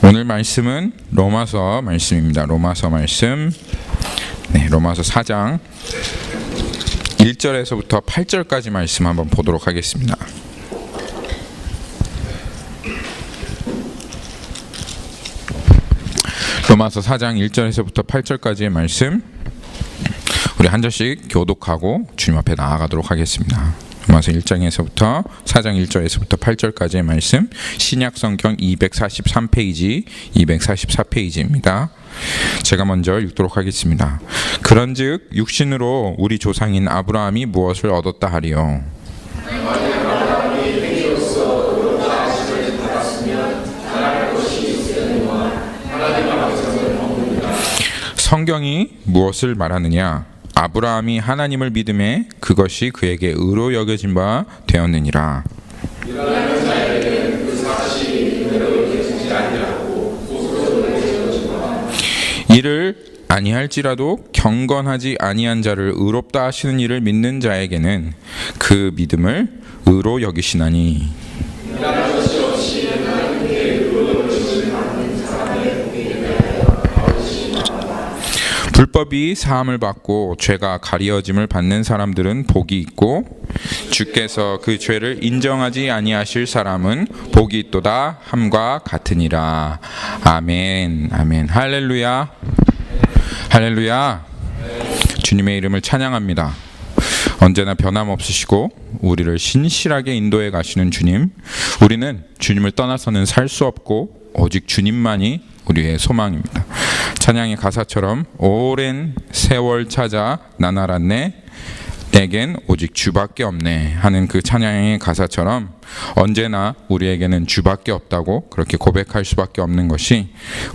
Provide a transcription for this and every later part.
오늘 말씀은 로마서 말씀입니다. 로마서 말씀, 로마서 4장 1절에서부터 8절까지 말씀 한번 보도록 하겠습니다. 로마서 4장 1절에서부터 8절까지의 말씀, 우리 한 절씩 교독하고 주님 앞에 나아가도록 하겠습니다. 로마서 1장에서부터 4장 1절에서부터 8절까지의 말씀, 신약성경 243페이지, 244페이지입니다. 제가 먼저 읽도록 하겠습니다. 그런즉 육신으로 우리 조상인 아브라함이 무엇을 얻었다 하리요? 성경이 무엇을 말하느냐? 아브라함이 하나님을 믿음에 그것이 그에게 의로 여겨진 바 되었느니라. 이를 아니할지라도 경건하지 아니한 자를 의롭다 하시는 이를 믿는 자에게는 그 믿음을 의로 여기시나니. 불법이 사함을 받고 죄가 가리어짐을 받는 사람들은 복이 있고 주께서 그 죄를 인정하지 아니하실 사람은 복이 있도다 함과 같으니라. 아멘. 아멘. 할렐루야. 할렐루야. 주님의 이름을 찬양합니다. 언제나 변함없으시고 우리를 신실하게 인도해 가시는 주님, 우리는 주님을 떠나서는 살 수 없고 오직 주님만이 우리의 소망입니다. 찬양의 가사처럼 오랜 세월 찾아 난 알았네 내겐 오직 주밖에 없네 하는 그 찬양의 가사처럼 언제나 우리에게는 주밖에 없다고 그렇게 고백할 수밖에 없는 것이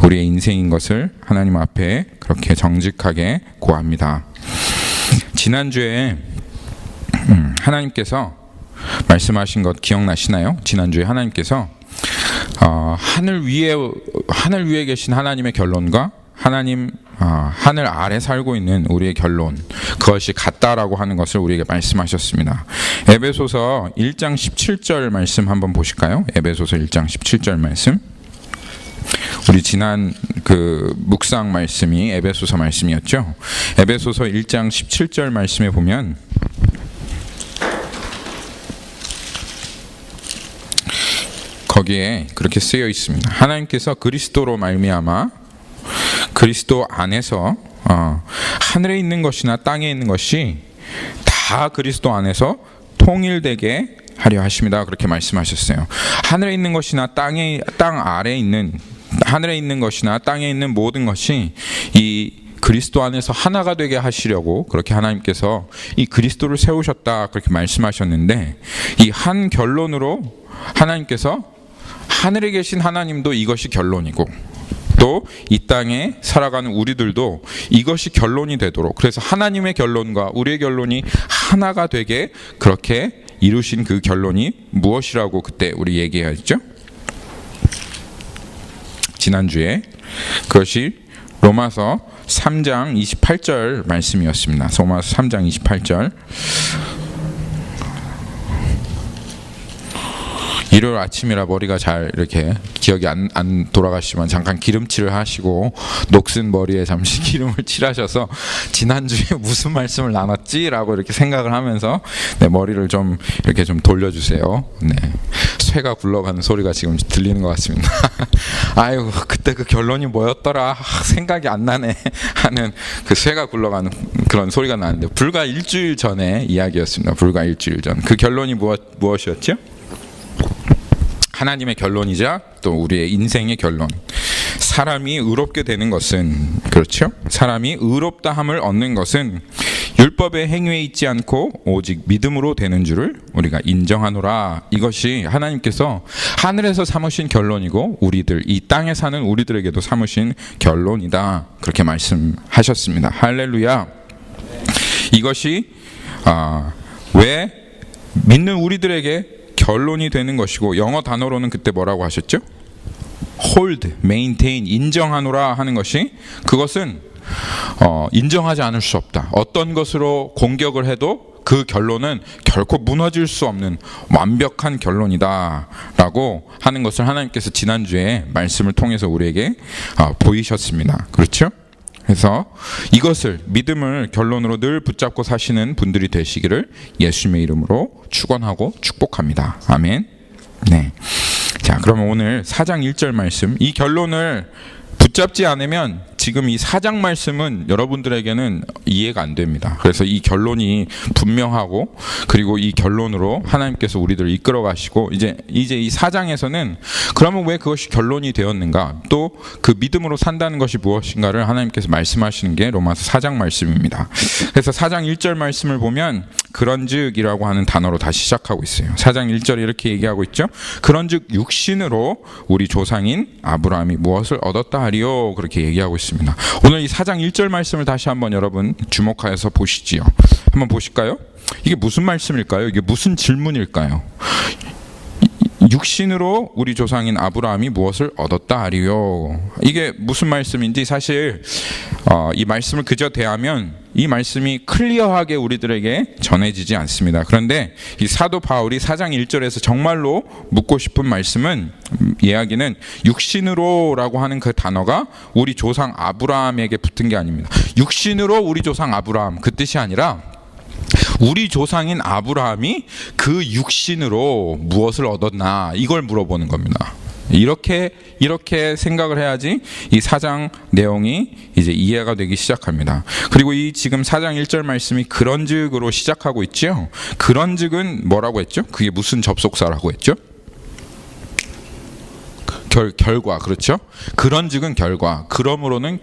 우리의 인생인 것을 하나님 앞에 그렇게 정직하게 고합니다. 지난주에 하나님께서 말씀하신 것 기억나시나요? 지난주에 하나님께서 하늘 위에 계신 하나님의 결론과 하늘 아래 살고 있는 우리의 결론, 그것이 같다라고 하는 것을 우리에게 말씀하셨습니다. 에베소서 1장 17절 말씀 한번 보실까요? 에베소서 1장 17절 말씀. 우리 지난 그 묵상 말씀이 에베소서 말씀이었죠. 에베소서 1장 17절 말씀에 보면 거기에 그렇게 쓰여 있습니다. 하나님께서 그리스도로 말미암아 그리스도 안에서 하늘에 있는 것이나 땅에 있는 것이 다 그리스도 안에서 통일되게 하려 하십니다. 그렇게 말씀하셨어요. 하늘에 있는 것이나 땅 아래에 있는 하늘에 있는 것이나 땅에 있는 모든 것이 이 그리스도 안에서 하나가 되게 하시려고 그렇게 하나님께서 이 그리스도를 세우셨다 그렇게 말씀하셨는데, 이 한 결론으로 하나님께서 하늘에 계신 하나님도 이것이 결론이고 또 이 땅에 살아가는 우리들도 이것이 결론이 되도록, 그래서 하나님의 결론과 우리의 결론이 하나가 되게 그렇게 이루신 그 결론이 무엇이라고 그때 우리 얘기했죠? 지난주에 그것이 로마서 3장 28절 말씀이었습니다. 로마서 3장 28절. 일요일 아침이라 머리가 잘 이렇게 기억이 안 돌아가시지만 잠깐 기름칠을 하시고 녹슨 머리에 잠시 기름을 칠하셔서 지난주에 무슨 말씀을 나눴지라고 이렇게 생각을 하면서 머리를 좀 이렇게 좀 돌려주세요. 쇠가 굴러가는 소리가 지금 들리는 것 같습니다. 아유, 그때 그 결론이 뭐였더라 생각이 안 나네 하는 그 쇠가 굴러가는 그런 소리가 나는데, 불과 일주일 전에 이야기였습니다. 불과 일주일 전. 그 결론이 무엇이었죠? 하나님의 결론이자 또 우리의 인생의 결론. 사람이 의롭게 되는 것은, 그렇죠? 사람이 의롭다함을 얻는 것은 율법의 행위에 있지 않고 오직 믿음으로 되는 줄을 우리가 인정하노라. 이것이 하나님께서 하늘에서 삼으신 결론이고 우리들, 이 땅에 사는 우리들에게도 삼으신 결론이다. 그렇게 말씀하셨습니다. 할렐루야. 이것이 왜 믿는 우리들에게 결론이 되는 것이고, 영어 단어로는 그때 뭐라고 하셨죠? hold, maintain, 인정하노라 하는 것이, 그것은 인정하지 않을 수 없다. 어떤 것으로 공격을 해도 그 결론은 결코 무너질 수 없는 완벽한 결론이다라고 하는 것을 하나님께서 지난주에 말씀을 통해서 우리에게 보이셨습니다. 그렇죠? 그래서 이것을 믿음을 결론으로 늘 붙잡고 사시는 분들이 되시기를 예수님의 이름으로 축원하고 축복합니다. 아멘. 네. 자, 그러면 오늘 4장 1절 말씀, 이 결론을 붙잡지 않으면 지금 이 4장 말씀은 여러분들에게는 이해가 안 됩니다. 그래서 이 결론이 분명하고, 그리고 이 결론으로 하나님께서 우리들을 이끌어 가시고, 이제 이 4장에서는 그러면 왜 그것이 결론이 되었는가, 또 그 믿음으로 산다는 것이 무엇인가를 하나님께서 말씀하시는 게 로마서 4장 말씀입니다. 그래서 4장 1절 말씀을 보면 그런즉이라고 하는 단어로 다시 시작하고 있어요. 4장 1절에 이렇게 얘기하고 있죠. 그런즉 육신으로 우리 조상인 아브라함이 무엇을 얻었다 하리요, 그렇게 얘기하고 있습니다. 오늘 이 4장 1절 말씀을 다시 한번 여러분 주목하여서 보시지요. 한번 보실까요? 이게 무슨 말씀일까요? 이게 무슨 질문일까요? 육신으로 우리 조상인 아브라함이 무엇을 얻었다 하리요. 이게 무슨 말씀인지 사실 이 말씀을 그저 대하면 이 말씀이 클리어하게 우리들에게 전해지지 않습니다. 그런데 이 사도 바울이 4장 1절에서 정말로 묻고 싶은 말씀은, 이야기는 육신으로라고 하는 그 단어가 우리 조상 아브라함에게 붙은 게 아닙니다. 육신으로 우리 조상 아브라함, 그 뜻이 아니라 우리 조상인 아브라함이 그 육신으로 무엇을 얻었나, 이걸 물어보는 겁니다. 이렇게 생각을 해야지 이 4장 내용이 이제 이해가 되기 시작합니다. 그리고 이 지금 4장 1절 말씀이 그런즉으로 시작하고 있죠. 그런즉은 뭐라고 했죠? 그게 무슨 접속사라고 했죠? 결과, 그렇죠? 그런즉은 결과, 그러므로는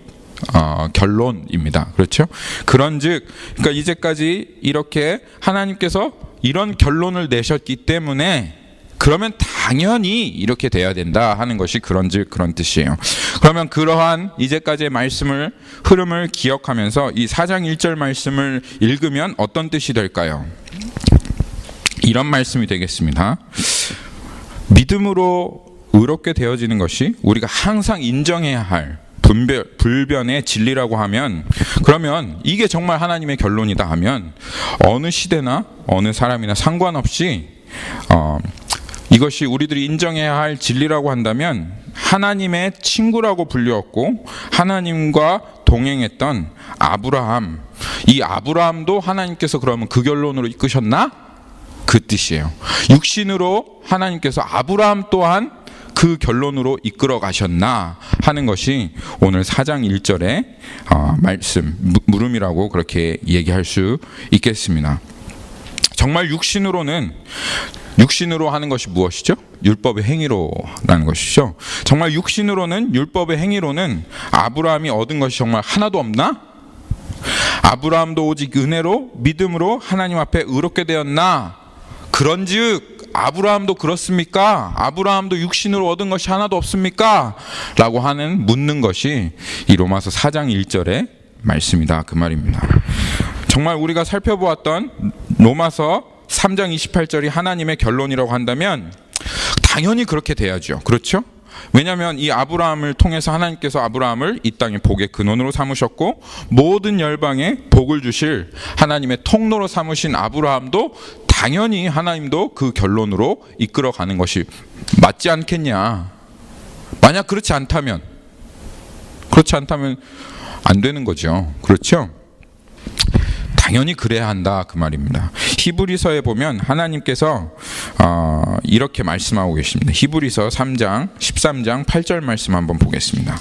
결론입니다. 그렇죠? 그런즉, 그러니까 이제까지 이렇게 하나님께서 이런 결론을 내셨기 때문에 그러면 당연히 이렇게 돼야 된다 하는 것이 그런즉, 그런 뜻이에요. 그러면 그러한 이제까지의 말씀을, 흐름을 기억하면서 이 4장 1절 말씀을 읽으면 어떤 뜻이 될까요? 이런 말씀이 되겠습니다. 믿음으로 의롭게 되어지는 것이 우리가 항상 인정해야 할 불변의 진리라고 하면, 그러면 이게 정말 하나님의 결론이다 하면 어느 시대나 어느 사람이나 상관없이 이것이 우리들이 인정해야 할 진리라고 한다면 하나님의 친구라고 불렸고 하나님과 동행했던 아브라함, 이 아브라함도 하나님께서 그러면 그 결론으로 이끄셨나? 그 뜻이에요. 육신으로 하나님께서 아브라함 또한 그 결론으로 이끌어 가셨나 하는 것이 오늘 4장 1절의 말씀, 물음이라고 그렇게 얘기할 수 있겠습니다. 정말 육신으로 하는 것이 무엇이죠? 율법의 행위로라는 것이죠. 정말 육신으로는, 율법의 행위로는 아브라함이 얻은 것이 정말 하나도 없나? 아브라함도 오직 은혜로 믿음으로 하나님 앞에 의롭게 되었나? 그런즉 아브라함도 그렇습니까? 아브라함도 육신으로 얻은 것이 하나도 없습니까? 라고 하는 묻는 것이 이 로마서 4장 1절의 말씀이다, 그 말입니다. 정말 우리가 살펴보았던 로마서 3장 28절이 하나님의 결론이라고 한다면 당연히 그렇게 돼야죠. 그렇죠? 왜냐하면 이 아브라함을 통해서 하나님께서 아브라함을 이 땅의 복의 근원으로 삼으셨고 모든 열방에 복을 주실 하나님의 통로로 삼으신 아브라함도 당연히 하나님도 그 결론으로 이끌어가는 것이 맞지 않겠냐. 만약 그렇지 않다면 안 되는 거죠. 그렇죠? 당연히 그래야 한다, 그 말입니다. 히브리서에 보면 하나님께서 이렇게 말씀하고 계십니다. 히브리서 3장 13장 8절 말씀 한번 보겠습니다.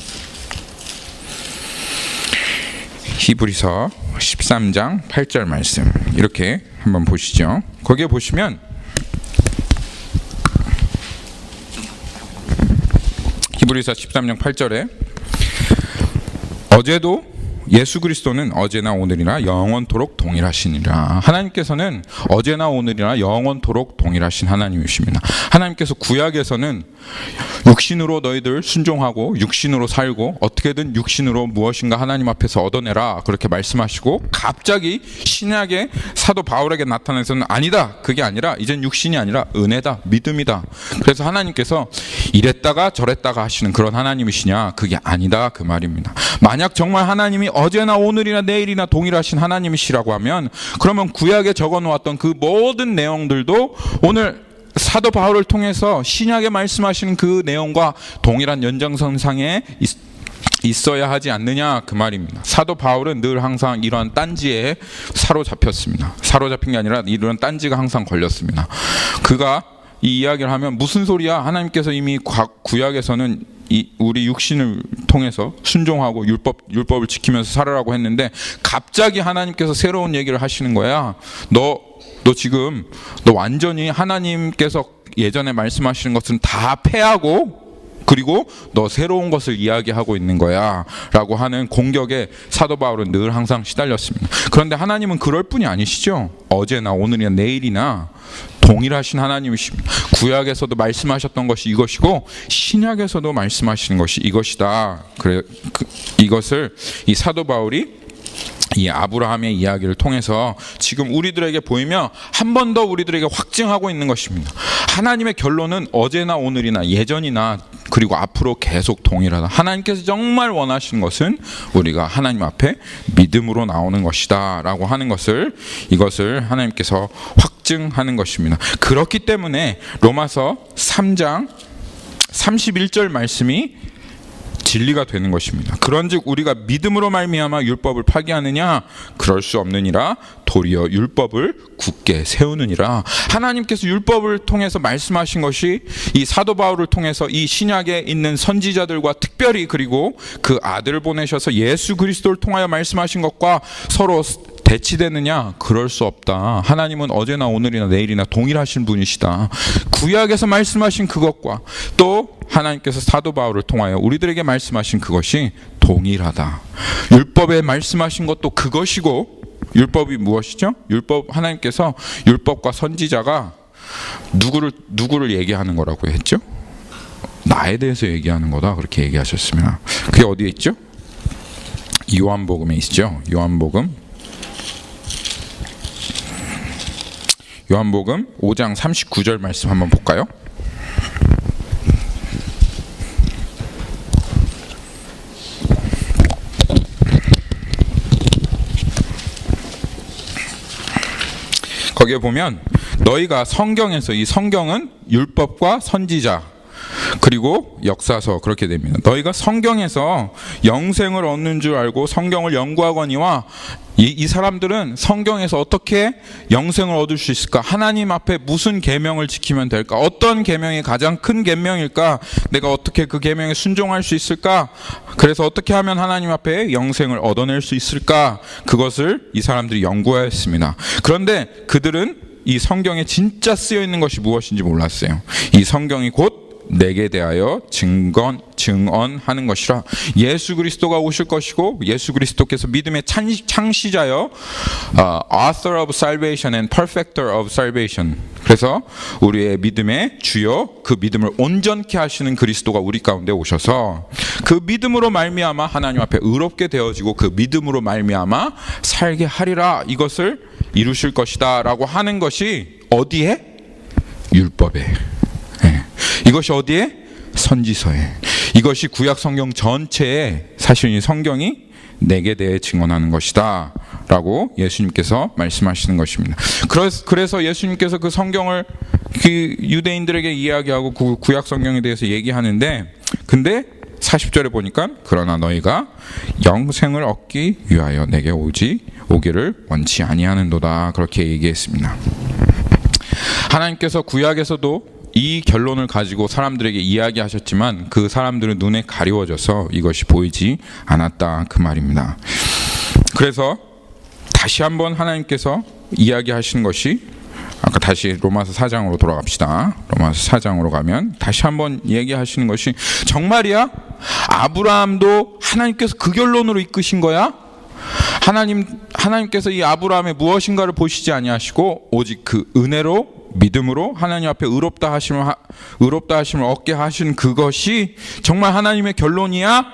히브리서 13장 8절 말씀 이렇게 한번 보시죠. 거기에 보시면 히브리서 13장 8절에 어제도 예수 그리스도는 어제나 오늘이나 영원토록 동일하시니라. 하나님께서는 어제나 오늘이나 영원토록 동일하신 하나님이십니다. 하나님께서 구약에서는 육신으로 너희들 순종하고 육신으로 살고 어떻게든 육신으로 무엇인가 하나님 앞에서 얻어내라 그렇게 말씀하시고, 갑자기 신약의 사도 바울에게 나타나서는 아니다, 그게 아니라 이젠 육신이 아니라 은혜다, 믿음이다. 그래서 하나님께서 이랬다가 저랬다가 하시는 그런 하나님이시냐? 그게 아니다, 그 말입니다. 만약 정말 하나님이 어제나 오늘이나 내일이나 동일하신 하나님이시라고 하면, 그러면 구약에 적어놓았던 그 모든 내용들도 오늘 사도 바울을 통해서 신약에 말씀하시는 그 내용과 동일한 연장선상에 있어야 하지 않느냐, 그 말입니다. 사도 바울은 늘 항상 이러한 딴지에 사로잡혔습니다. 사로잡힌 게 아니라 이런 딴지가 항상 걸렸습니다. 그가 이 이야기를 하면 무슨 소리야? 하나님께서 이미 구약에서는 우리 육신을 통해서 순종하고 율법을 지키면서 살아라고 했는데, 갑자기 하나님께서 새로운 얘기를 하시는 거야. 너 지금 완전히 하나님께서 예전에 말씀하시는 것은 다 패하고, 그리고 너 새로운 것을 이야기하고 있는 거야 라고 하는 공격에 사도 바울은 늘 항상 시달렸습니다. 그런데 하나님은 그럴 뿐이 아니시죠. 어제나 오늘이나 내일이나 동일하신 하나님이십니다. 구약에서도 말씀하셨던 것이 이것이고 신약에서도 말씀하시는 것이 이것이다. 이것을 이 사도 바울이 이 아브라함의 이야기를 통해서 지금 우리들에게 보이며 한 번 더 우리들에게 확증하고 있는 것입니다. 하나님의 결론은 어제나 오늘이나 예전이나 그리고 앞으로 계속 동일하다. 하나님께서 정말 원하시는 것은 우리가 하나님 앞에 믿음으로 나오는 것이다 라고 하는 것을, 이것을 하나님께서 확증하는 것입니다. 그렇기 때문에 로마서 3장 31절 말씀이 진리가 되는 것입니다. 그런즉 우리가 믿음으로 말미암아 율법을 파기하느냐? 그럴 수 없느니라. 도리어 율법을 굳게 세우느니라. 하나님께서 율법을 통해서 말씀하신 것이 이 사도 바울을 통해서 이 신약에 있는 선지자들과 특별히 그리고 그 아들을 보내셔서 예수 그리스도를 통하여 말씀하신 것과 서로 대치되느냐? 그럴 수 없다. 하나님은 어제나 오늘이나 내일이나 동일하신 분이시다. 구약에서 말씀하신 그것과 또 하나님께서 사도 바울을 통하여 우리들에게 말씀하신 그것이 동일하다. 율법에 말씀하신 것도 그것이고, 율법이 무엇이죠? 하나님께서 율법과 선지자가 누구를 얘기하는 거라고 했죠? 나에 대해서 얘기하는 거다, 그렇게 얘기하셨습니다. 그게 어디에 있죠? 요한복음에 있죠. 요한복음 5장 39절 말씀 한번 볼까요? 거기에 보면 너희가 성경에서, 이 성경은 율법과 선지자 그리고 역사서 그렇게 됩니다. 너희가 성경에서 영생을 얻는 줄 알고 성경을 연구하거니와, 이 사람들은 성경에서 어떻게 영생을 얻을 수 있을까? 하나님 앞에 무슨 계명을 지키면 될까? 어떤 계명이 가장 큰 계명일까? 내가 어떻게 그 계명에 순종할 수 있을까? 그래서 어떻게 하면 하나님 앞에 영생을 얻어낼 수 있을까? 그것을 이 사람들이 연구하였습니다. 그런데 그들은 이 성경에 진짜 쓰여 있는 것이 무엇인지 몰랐어요. 이 성경이 곧 내게 대하여 증언하는 것이라. 예수 그리스도가 오실 것이고, 예수 그리스도께서 믿음의 창시자여, author of salvation and perfecter of salvation. 그래서 우리의 믿음의 주여, 그 믿음을 온전케 하시는 그리스도가 우리 가운데 오셔서 그 믿음으로 말미암아 하나님 앞에 의롭게 되어지고 그 믿음으로 말미암아 살게 하리라. 이것을 이루실 것이다 라고 하는 것이 어디에? 율법에. 이것이 어디에? 선지서에. 이것이 구약 성경 전체에 사실 이 성경이 내게 대해 증언하는 것이다 라고 예수님께서 말씀하시는 것입니다. 그래서 예수님께서 그 성경을 그 유대인들에게 이야기하고 그 구약 성경에 대해서 얘기하는데, 근데 40절에 보니까 그러나 너희가 영생을 얻기 위하여 내게 오기를 원치 아니하는도다, 그렇게 얘기했습니다. 하나님께서 구약에서도 이 결론을 가지고 사람들에게 이야기하셨지만 그 사람들은 눈에 가리워져서 이것이 보이지 않았다, 그 말입니다. 그래서 다시 한번 하나님께서 이야기하시는 것이, 아까 다시 로마서 4장으로 돌아갑시다. 로마서 4장으로 가면 다시 한번 얘기하시는 것이, 정말이야? 아브라함도 하나님께서 그 결론으로 이끄신 거야? 하나님께서 이 아브라함의 무엇인가를 보시지 아니하시고 오직 그 은혜로 믿음으로 하나님 앞에 의롭다 하심을 얻게 하신 그것이 정말 하나님의 결론이야?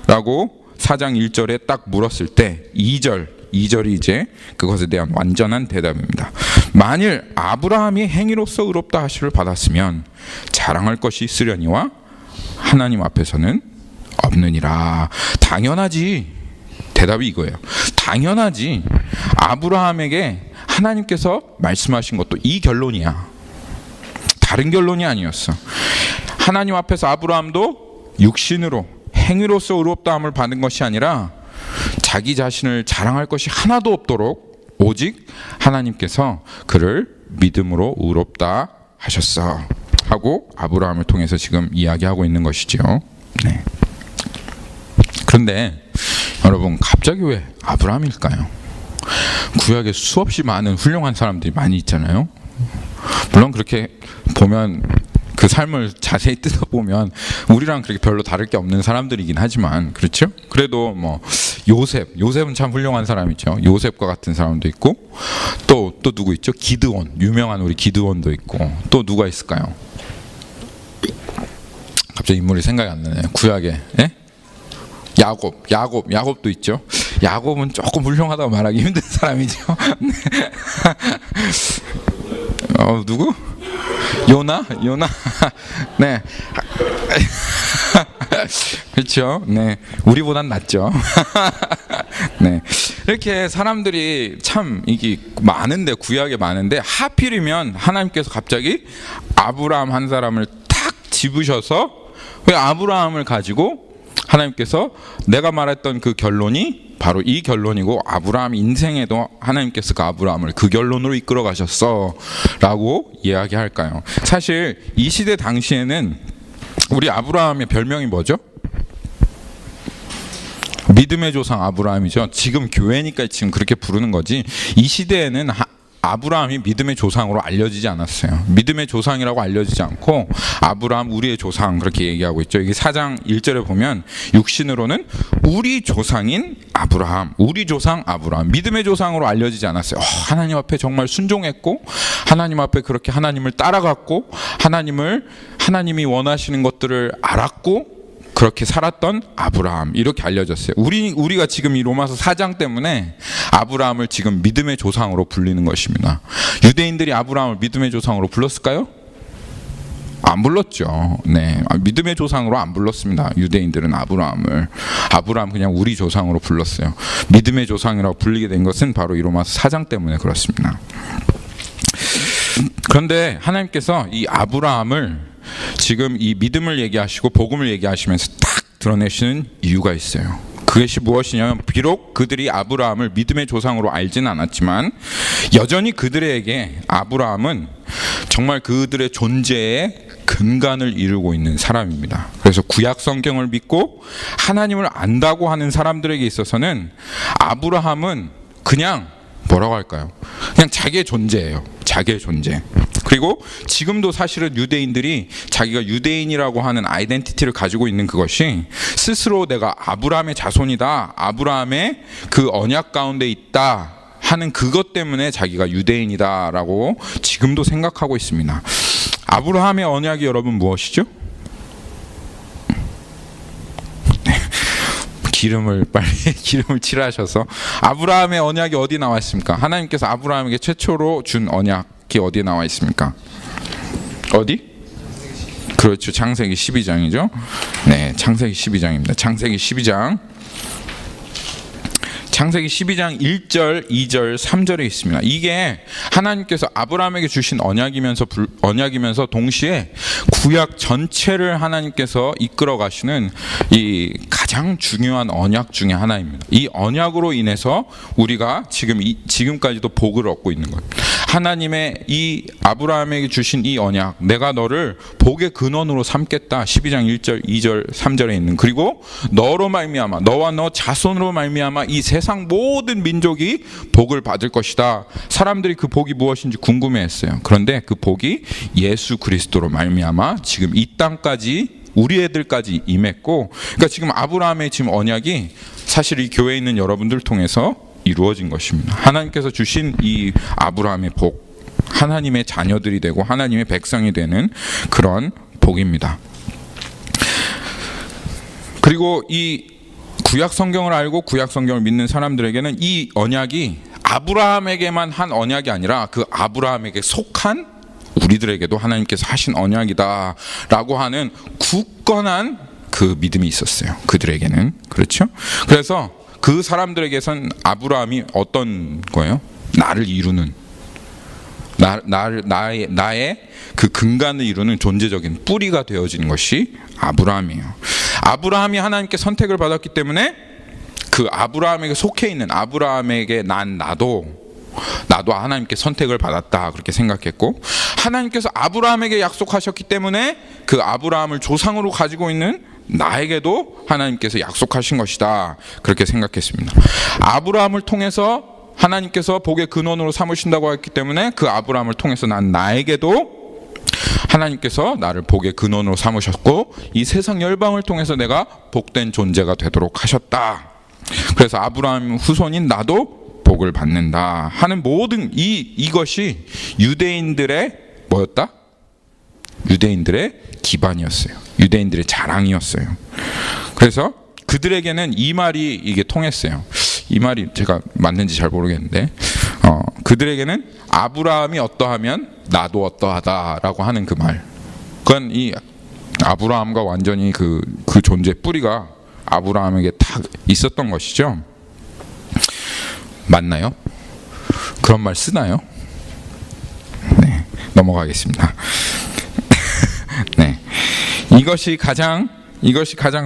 라고 4장 1절에 딱 물었을 때 2절이 이제 그것에 대한 완전한 대답입니다. 만일 아브라함이 행위로서 의롭다 하심을 받았으면 자랑할 것이 있으려니와 하나님 앞에서는 없느니라. 당연하지. 대답이 이거예요. 당연하지. 아브라함에게 하나님께서 말씀하신 것도 이 결론이야. 다른 결론이 아니었어. 하나님 앞에서 아브라함도 육신으로 행위로서 의롭다함을 받은 것이 아니라 자기 자신을 자랑할 것이 하나도 없도록 오직 하나님께서 그를 믿음으로 의롭다 하셨어 하고 아브라함을 통해서 지금 이야기하고 있는 것이죠. 네. 그런데 여러분, 갑자기 왜 아브라함일까요? 구약에 수없이 많은 훌륭한 사람들이 많이 있잖아요. 물론 그렇게 보면 그 삶을 자세히 뜯어보면 우리랑 그렇게 별로 다를 게 없는 사람들이긴 하지만, 그렇죠? 그래도 뭐 요셉은 참 훌륭한 사람이죠. 요셉과 같은 사람도 있고, 또 누구 있죠? 기드온, 유명한 우리 기드온도 있고, 또 누가 있을까요? 갑자기 인물이 생각이 안 나네요. 구약에. 예? 야곱도 있죠. 야곱은 조금 훌륭하다고 말하기 힘든 사람이죠. 누구? 요나? 네. 그렇죠. 네. 우리보단 낫죠. 네. 이렇게 사람들이 참 이게 많은데, 구약에 많은데, 하필이면 하나님께서 갑자기 아브라함 한 사람을 탁 집으셔서 왜 아브라함을 가지고 하나님께서 내가 말했던 그 결론이 바로 이 결론이고, 아브라함 인생에도 하나님께서 그 아브라함을 그 결론으로 이끌어 가셨어 라고 이야기할까요? 사실 이 시대 당시에는 우리 아브라함의 별명이 뭐죠? 믿음의 조상 아브라함이죠. 지금 교회니까 지금 그렇게 부르는 거지, 이 시대에는 아브라함이 믿음의 조상으로 알려지지 않았어요. 믿음의 조상이라고 알려지지 않고 아브라함 우리의 조상 그렇게 얘기하고 있죠. 이게 4장 1절에 보면 육신으로는 우리 조상인 아브라함, 우리 조상 아브라함, 믿음의 조상으로 알려지지 않았어요. 하나님 앞에 정말 순종했고, 하나님 앞에 그렇게 하나님을 따라갔고, 하나님이 원하시는 것들을 알았고 그렇게 살았던 아브라함, 이렇게 알려졌어요. 우리가 지금 이 로마서 4장 때문에 아브라함을 지금 믿음의 조상으로 불리는 것입니다. 유대인들이 아브라함을 믿음의 조상으로 불렀을까요? 안 불렀죠. 네, 믿음의 조상으로 안 불렀습니다. 유대인들은 아브라함 그냥 우리 조상으로 불렀어요. 믿음의 조상이라고 불리게 된 것은 바로 이 로마서 4장 때문에 그렇습니다. 그런데 하나님께서 이 아브라함을 지금 이 믿음을 얘기하시고 복음을 얘기하시면서 딱 드러내시는 이유가 있어요. 그것이 무엇이냐면, 비록 그들이 아브라함을 믿음의 조상으로 알지는 않았지만 여전히 그들에게 아브라함은 정말 그들의 존재의 근간을 이루고 있는 사람입니다. 그래서 구약 성경을 믿고 하나님을 안다고 하는 사람들에게 있어서는 아브라함은 그냥 뭐라고 할까요? 그냥 자기의 존재예요. 자기의 존재. 그리고 지금도 사실은 유대인들이 자기가 유대인이라고 하는 아이덴티티를 가지고 있는 그것이 스스로 내가 아브라함의 자손이다, 아브라함의 그 언약 가운데 있다 하는 그것 때문에 자기가 유대인이다라고 지금도 생각하고 있습니다. 아브라함의 언약이 여러분 무엇이죠? 기름을 칠하셔서 아브라함의 언약이 어디 나와 있습니까? 하나님께서 아브라함에게 최초로 준 언약이 어디에 나와 있습니까? 어디? 그렇죠. 창세기 12장이죠. 네, 창세기 12장입니다. 창세기 12장 1절, 2절, 3절에 있습니다. 이게 하나님께서 아브라함에게 주신 언약이면서 동시에 구약 전체를 하나님께서 이끌어 가시는 이 가장 중요한 언약 중에 하나입니다. 이 언약으로 인해서 우리가 지금까지도 복을 얻고 있는 것. 하나님의 이 아브라함에게 주신 이 언약, 내가 너를 복의 근원으로 삼겠다. 12장 1절, 2절, 3절에 있는, 그리고 너로 말미암아, 너와 너 자손으로 말미암아 이 세상 모든 민족이 복을 받을 것이다. 사람들이 그 복이 무엇인지 궁금해했어요. 그런데 그 복이 예수 그리스도로 말미암아 지금 이 땅까지 우리 애들까지 임했고, 그러니까 지금 아브라함의 지금 언약이 사실 이 교회에 있는 여러분들 통해서 이루어진 것입니다. 하나님께서 주신 이 아브라함의 복, 하나님의 자녀들이 되고 하나님의 백성이 되는 그런 복입니다. 그리고 이 구약 성경을 알고 구약 성경을 믿는 사람들에게는 이 언약이 아브라함에게만 한 언약이 아니라 그 아브라함에게 속한 우리들에게도 하나님께서 하신 언약이다라고 하는 굳건한 그 믿음이 있었어요. 그들에게는. 그렇죠? 그래서 그 사람들에게선 아브라함이 어떤 거예요? 나를 이루는, 나의 그 근간을 이루는 존재적인 뿌리가 되어진 것이 아브라함이에요. 아브라함이 하나님께 선택을 받았기 때문에 그 아브라함에게 속해 있는 아브라함에게 나도 하나님께 선택을 받았다 그렇게 생각했고, 하나님께서 아브라함에게 약속하셨기 때문에 그 아브라함을 조상으로 가지고 있는 나에게도 하나님께서 약속하신 것이다 그렇게 생각했습니다. 아브라함을 통해서 하나님께서 복의 근원으로 삼으신다고 했기 때문에 그 아브라함을 통해서 나에게도 하나님께서 나를 복의 근원으로 삼으셨고 이 세상 열방을 통해서 내가 복된 존재가 되도록 하셨다. 그래서 아브라함 후손인 나도 복을 받는다 하는 모든 이것이 유대인들의 뭐였다? 유대인들의 기반이었어요. 유대인들의 자랑이었어요. 그래서 그들에게는 이 말이 이게 통했어요. 이 말이 제가 맞는지 잘 모르겠는데 그들에게는 아브라함이 어떠하면 나도 어떠하다라고 하는 그 말. 그건 이 아브라함과 완전히 그 존재 뿌리가 아브라함에게 다 있었던 것이죠. 맞나요? 그런 말 쓰나요? 네, 넘어가겠습니다. 네, 이것이 가장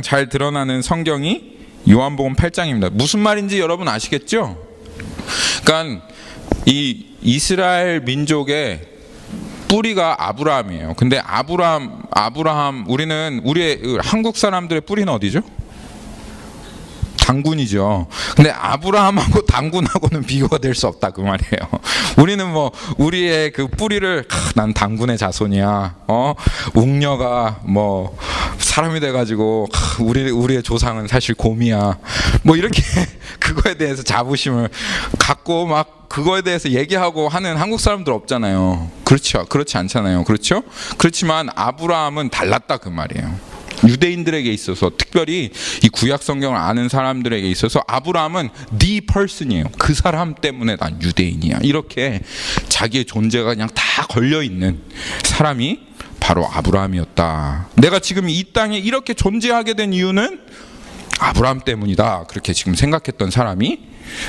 잘 드러나는 성경이 요한복음 8장입니다. 무슨 말인지 여러분 아시겠죠? 그러니까 이 이스라엘 민족의 뿌리가 아브라함이에요. 근데 아브라함 우리의 한국 사람들의 뿌리는 어디죠? 당군이죠. 근데 아브라함하고 당군하고는 비교가 될 수 없다 그 말이에요. 우리는 뭐 우리의 그 뿌리를 난 당군의 자손이야. 웅녀가 뭐 사람이 돼가지고 우리의 조상은 사실 곰이야. 뭐 이렇게 그거에 대해서 자부심을 갖고 막 그거에 대해서 얘기하고 하는 한국 사람들 없잖아요. 그렇죠? 그렇지 않잖아요. 그렇죠? 그렇지만 아브라함은 달랐다 그 말이에요. 유대인들에게 있어서 특별히 이 구약 성경을 아는 사람들에게 있어서 아브라함은 the person이에요. 그 사람 때문에 난 유대인이야. 이렇게 자기의 존재가 그냥 다 걸려있는 사람이 바로 아브라함이었다. 내가 지금 이 땅에 이렇게 존재하게 된 이유는 아브라함 때문이다. 그렇게 지금 생각했던 사람이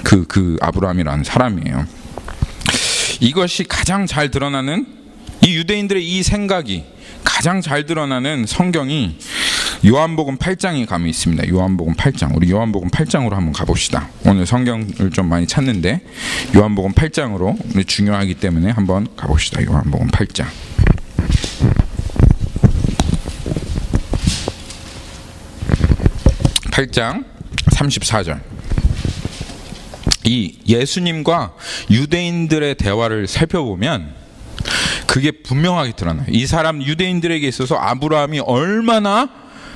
그 아브라함이라는 사람이에요. 이것이 가장 잘 드러나는 이 유대인들의 이 생각이 가장 잘 드러나는 성경이 요한복음 8장에 가면 있습니다. 요한복음 8장. 우리 요한복음 8장으로 한번 가봅시다. 오늘 성경을 좀 많이 찾는데 요한복음 8장으로 중요하기 때문에 한번 가봅시다. 요한복음 8장. (8장) 34절. 이 예수님과 유대인들의 대화를 살펴보면 그게 분명하게 드러나요. 이 사람 유대인들에게 있어서 아브라함이 얼마나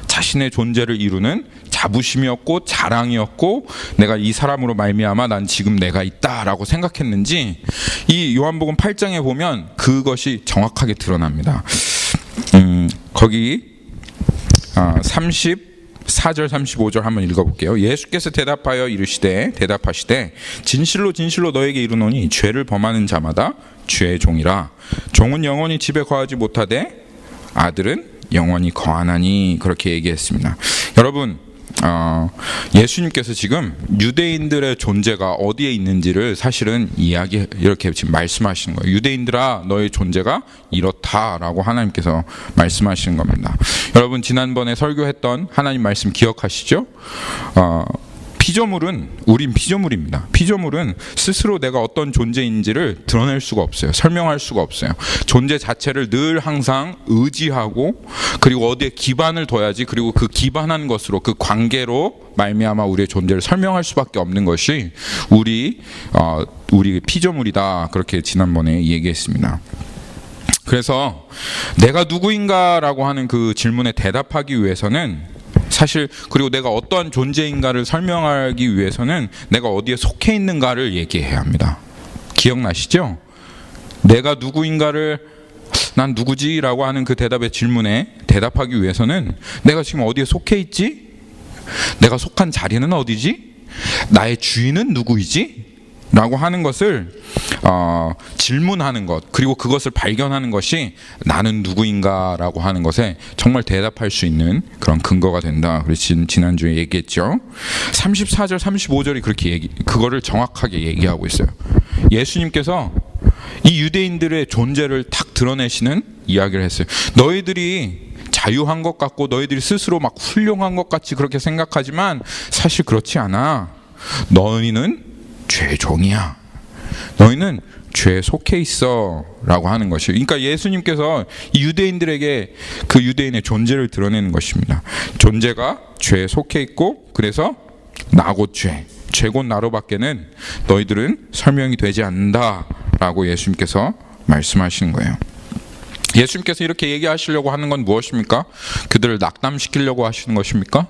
자신의 존재를 이루는 자부심이었고 자랑이었고 내가 이 사람으로 말미암아 난 지금 내가 있다라고 생각했는지 이 요한복음 8장에 보면 그것이 정확하게 드러납니다. 거기 34절 35절 한번 읽어볼게요. 예수께서 대답하시되 진실로 진실로 너에게 이르노니 죄를 범하는 자마다 주의 종이라. 종은 영원히 집에 거하지 못하되 아들은 영원히 거하나니. 그렇게 얘기했습니다. 여러분 예수님께서 지금 유대인들의 존재가 어디에 있는지를 사실은 이렇게 지금 말씀하시는 거예요. 유대인들아 너의 존재가 이렇다라고 하나님께서 말씀하시는 겁니다. 여러분 지난번에 설교했던 하나님 말씀 기억하시죠? 우린 피조물입니다. 피조물은 스스로 내가 어떤 존재인지를 드러낼 수가 없어요. 설명할 수가 없어요. 존재 자체를 늘 항상 의지하고 그리고 어디에 기반을 둬야지, 그리고 그 기반한 것으로 그 관계로 말미암아 우리의 존재를 설명할 수밖에 없는 것이 우리 피조물이다. 그렇게 지난번에 얘기했습니다. 그래서 내가 누구인가라고 하는 그 질문에 대답하기 위해서는 사실, 그리고 내가 어떠한 존재인가를 설명하기 위해서는 내가 어디에 속해 있는가를 얘기해야 합니다. 기억나시죠? 내가 누구인가를 난 누구지? 라고 하는 그 대답의 질문에 대답하기 위해서는 내가 지금 어디에 속해 있지? 내가 속한 자리는 어디지? 나의 주인은 누구이지? 라고 하는 것을 질문하는 것, 그리고 그것을 발견하는 것이 나는 누구인가 라고 하는 것에 정말 대답할 수 있는 그런 근거가 된다. 그래서 지난주에 얘기했죠. 34절 35절이 그거를 정확하게 얘기하고 있어요. 예수님께서 이 유대인들의 존재를 탁 드러내시는 이야기를 했어요. 너희들이 자유한 것 같고 너희들이 스스로 막 훌륭한 것 같이 그렇게 생각하지만 사실 그렇지 않아. 너희는 죄의 종이야. 너희는 죄에 속해 있어 라고 하는 것이에요. 그러니까 예수님께서 이 유대인들에게 그 유대인의 존재를 드러내는 것입니다. 존재가 죄에 속해 있고, 그래서 나 곧 죄, 죄 곧 나로 밖에는 너희들은 설명이 되지 않는다 라고 예수님께서 말씀하시는 거예요. 예수님께서 이렇게 얘기하시려고 하는 건 무엇입니까? 그들을 낙담시키려고 하시는 것입니까?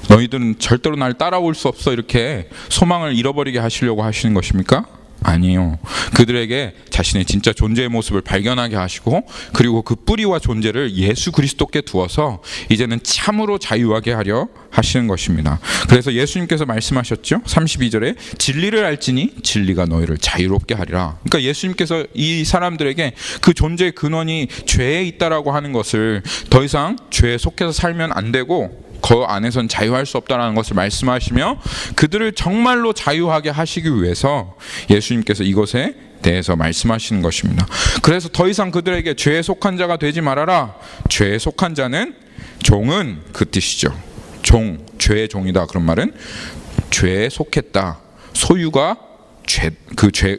너희들은 절대로 날 따라올 수 없어, 이렇게 소망을 잃어버리게 하시려고 하시는 것입니까? 아니에요. 그들에게 자신의 진짜 존재의 모습을 발견하게 하시고, 그리고 그 뿌리와 존재를 예수 그리스도께 두어서 이제는 참으로 자유하게 하려 하시는 것입니다. 그래서 예수님께서 말씀하셨죠. 32절에 진리를 알지니 진리가 너희를 자유롭게 하리라. 그러니까 예수님께서 이 사람들에게 그 존재의 근원이 죄에 있다라고 하는 것을, 더 이상 죄에 속해서 살면 안 되고 그 안에선 자유할 수 없다는 것을 말씀하시며, 그들을 정말로 자유하게 하시기 위해서 예수님께서 이것에 대해서 말씀하시는 것입니다. 그래서 더 이상 그들에게 죄에 속한 자가 되지 말아라. 죄에 속한 자는, 종은 그 뜻이죠. 종, 죄의 종이다. 그런 말은 죄에 속했다. 소유가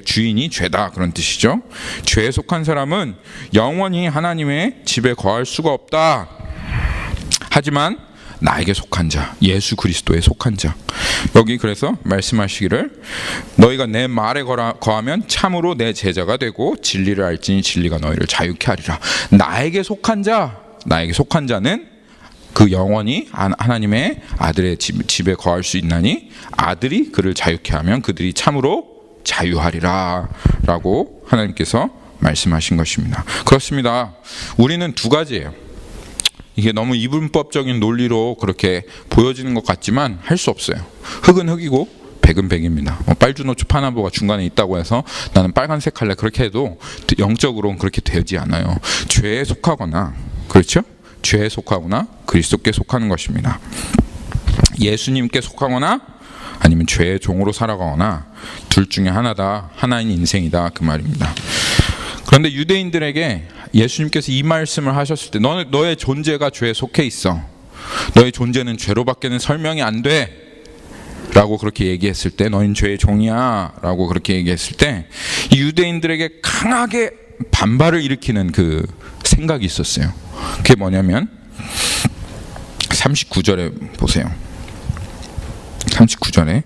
주인이 죄다, 그런 뜻이죠. 죄에 속한 사람은 영원히 하나님의 집에 거할 수가 없다. 하지만 나에게 속한 자, 예수 그리스도에 속한 자, 여기 그래서 말씀하시기를 너희가 내 말에 거하면 참으로 내 제자가 되고 진리를 알지니 진리가 너희를 자유케 하리라. 나에게 속한 자는 그 영원히 하나님의 아들의 집에 거할 수 있나니 아들이 그를 자유케 하면 그들이 참으로 자유하리라 라고 하나님께서 말씀하신 것입니다. 그렇습니다. 우리는 두 가지예요. 이게 너무 이분법적인 논리로 그렇게 보여지는 것 같지만 할 수 없어요. 흙은 흙이고 백은 백입니다. 빨주노초 파나보가 중간에 있다고 해서 나는 빨간색 할래 그렇게 해도 영적으로는 그렇게 되지 않아요. 죄에 속하거나, 그렇죠? 죄에 속하거나 그리스도께 속하는 것입니다. 예수님께 속하거나 아니면 죄의 종으로 살아가거나 둘 중에 하나다. 하나인 인생이다, 그 말입니다. 그런데 유대인들에게 예수님께서 이 말씀을 하셨을 때 너의 존재가 죄에 속해 있어. 너의 존재는 죄로밖에는 설명이 안 돼. 라고 그렇게 얘기했을 때, 너희는 죄의 종이야 라고 그렇게 얘기했을 때, 이 유대인들에게 강하게 반발을 일으키는 그 생각이 있었어요. 그게 뭐냐면 39절에 보세요. 39절에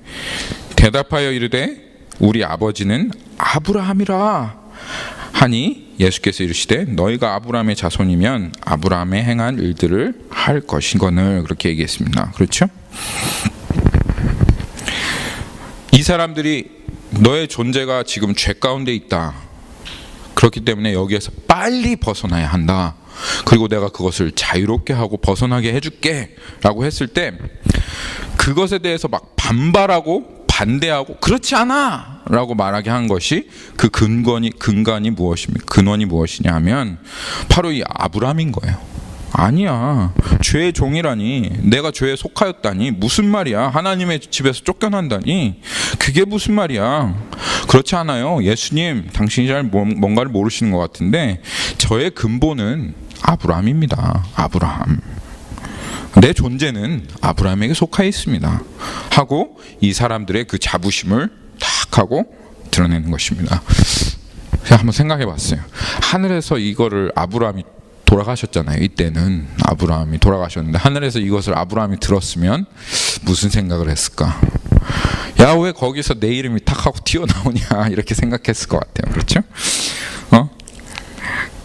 대답하여 이르되 우리 아버지는 아브라함이라 하니 예수께서 이르시되 너희가 아브라함의 자손이면 아브라함의 행한 일들을 할 것이거늘, 그렇게 얘기했습니다. 그렇죠? 이 사람들이 너의 존재가 지금 죄 가운데 있다. 그렇기 때문에 여기에서 빨리 벗어나야 한다. 그리고 내가 그것을 자유롭게 하고 벗어나게 해줄게 라고 했을 때, 그것에 대해서 막 반발하고 반대하고 그렇지 않아 라고 말하게 한 것이 그 근원이 무엇이냐 하면 바로 이 아브라함인 거예요. 아니야, 죄의 종이라니, 내가 죄에 속하였다니, 무슨 말이야, 하나님의 집에서 쫓겨난다니, 그게 무슨 말이야. 그렇지 않아요. 예수님, 당신이 잘 뭔가를 모르시는 것 같은데 저의 근본은 아브라함입니다. 아브라함, 내 존재는 아브라함에게 속하여 있습니다 하고 이 사람들의 그 자부심을 탁 하고 드러내는 것입니다. 제가 한번 생각해 봤어요. 하늘에서 이거를 아브라함이 돌아가셨잖아요. 이때는 아브라함이 돌아가셨는데 하늘에서 이것을 아브라함이 들었으면 무슨 생각을 했을까? 야, 왜 거기서 내 이름이 탁 하고 튀어나오냐, 이렇게 생각했을 것 같아요. 그렇죠?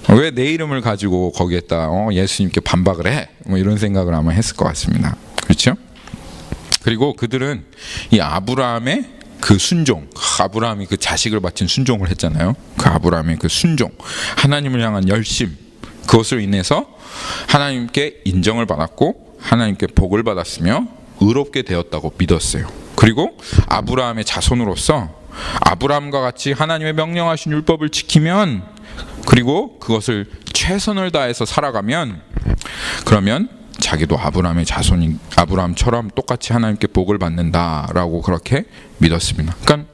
왜 내 이름을 가지고 거기에다 예수님께 반박을 해? 뭐 이런 생각을 아마 했을 것 같습니다. 그렇죠? 그리고 그들은 이 아브라함의 그 순종, 아브라함이 그 자식을 바친 순종을 했잖아요. 그 아브라함의 그 순종, 하나님을 향한 열심, 그것으로 인해서 하나님께 인정을 받았고 하나님께 복을 받았으며 의롭게 되었다고 믿었어요. 그리고 아브라함의 자손으로서 아브라함과 같이 하나님의 명령하신 율법을 지키면, 그리고 그것을 최선을 다해서 살아가면, 그러면 자기도 아브라함의 자손인 아브라함처럼 똑같이 하나님께 복을 받는다라고 그렇게 믿었습니다. 그러니까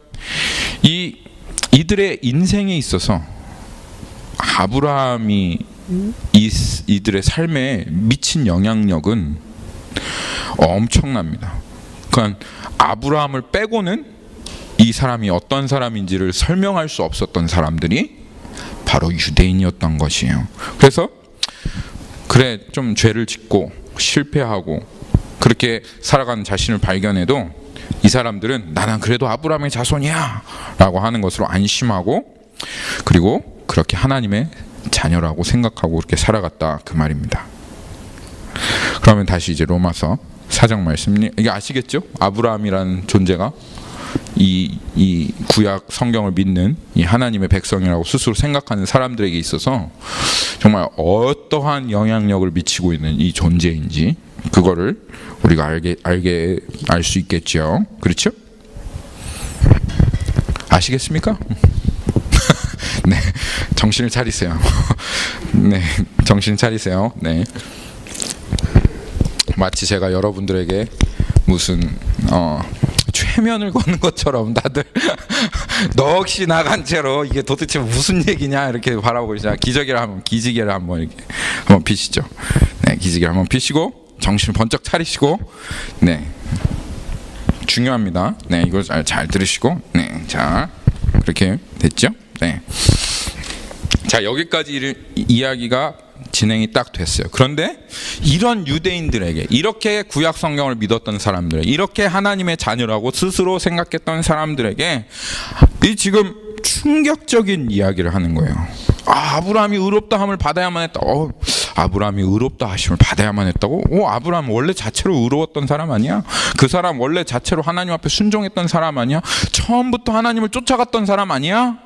이들의 인생에 있어서 아브라함이 이들의 삶에 미친 영향력은 엄청납니다. 그러니까 아브라함을 빼고는 이 사람이 어떤 사람인지를 설명할 수 없었던 사람들이 바로 유대인이었던 것이에요. 그래서 그래 좀 죄를 짓고 실패하고 그렇게 살아가는 자신을 발견해도 이 사람들은 나는 그래도 아브라함의 자손이야 라고 하는 것으로 안심하고, 그리고 그렇게 하나님의 자녀라고 생각하고 그렇게 살아갔다, 그 말입니다. 그러면 다시 이제 로마서 4장 말씀, 이게 아시겠죠? 아브라함이라는 존재가 이 구약 성경을 믿는 이 하나님의 백성이라고 스스로 생각하는 사람들에게 있어서 정말 어떠한 영향력을 미치고 있는 이 존재인지, 그거를 우리가 알 수 있겠죠. 그렇죠? 아시겠습니까? 네, 정신을 차리세요. 네, 정신 차리세요. 네, 마치 제가 여러분들에게 무슨 최면을 거는 것처럼 다들 넋이 나간 채로 이게 도대체 무슨 얘기냐 이렇게 바라보고 있잖아요. 기지개를 한번 이렇게 한번 피시죠. 네, 기지개를 한번 피시고 정신을 번쩍 차리시고, 네, 중요합니다. 네, 이걸 잘 들으시고, 네, 자 그렇게 됐죠? 네, 자 여기까지 이야기가 진행이 딱 됐어요. 그런데 이런 유대인들에게, 이렇게 구약 성경을 믿었던 사람들에게, 이렇게 하나님의 자녀라고 스스로 생각했던 사람들에게 이 지금 충격적인 이야기를 하는 거예요. 아브라함이 의롭다함을 받아야만 했다. 아브라함이 의롭다 하심을 받아야만 했다고? 아브라함 원래 자체로 의로웠던 사람 아니야? 그 사람 원래 자체로 하나님 앞에 순종했던 사람 아니야? 처음부터 하나님을 쫓아갔던 사람 아니야?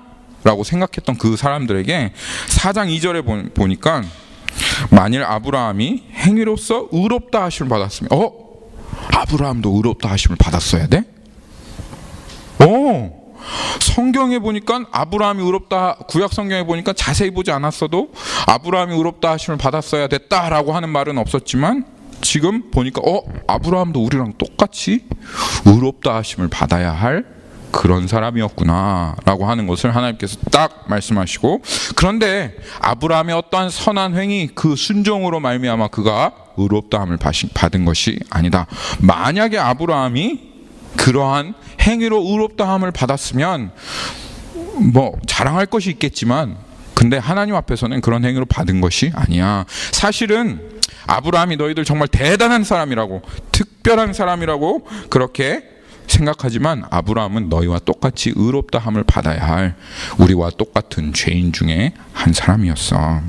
라고 생각했던 그 사람들에게 4장 2절에 보니까 만일 아브라함이 행위로서 의롭다 하심을 받았으면 아브라함도 의롭다 하심을 받았어야 돼? 성경에 보니까 아브라함이 의롭다, 구약 성경에 보니까 자세히 보지 않았어도 아브라함이 의롭다 하심을 받았어야 됐다라고 하는 말은 없었지만, 지금 보니까 아브라함도 우리랑 똑같이 의롭다 하심을 받아야 할 그런 사람이었구나 라고 하는 것을 하나님께서 딱 말씀하시고, 그런데 아브라함의 어떠한 선한 행위, 그 순종으로 말미암아 그가 의롭다함을 받은 것이 아니다. 만약에 아브라함이 그러한 행위로 의롭다함을 받았으면 뭐 자랑할 것이 있겠지만, 근데 하나님 앞에서는 그런 행위로 받은 것이 아니야. 사실은 아브라함이 너희들 정말 대단한 사람이라고, 특별한 사람이라고 그렇게 생각하지만, 아브라함은 너희와 똑같이 의롭다함을 받아야 할 우리와 똑같은 죄인 중에 한 사람이었어.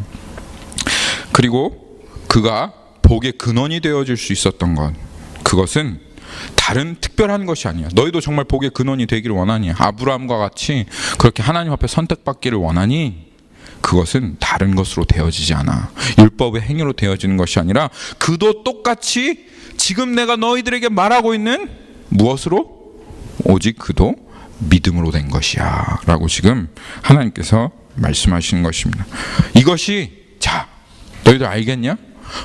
그리고 그가 복의 근원이 되어줄 수 있었던 것, 그것은 다른 특별한 것이 아니야. 너희도 정말 복의 근원이 되기를 원하니, 아브라함과 같이 그렇게 하나님 앞에 선택받기를 원하니, 그것은 다른 것으로 되어지지 않아. 율법의 행위로 되어지는 것이 아니라 그도 똑같이 지금 내가 너희들에게 말하고 있는 무엇으로? 오직 그도 믿음으로 된 것이야 라고 지금 하나님께서 말씀하시는 것입니다. 이것이, 자 너희들 알겠냐?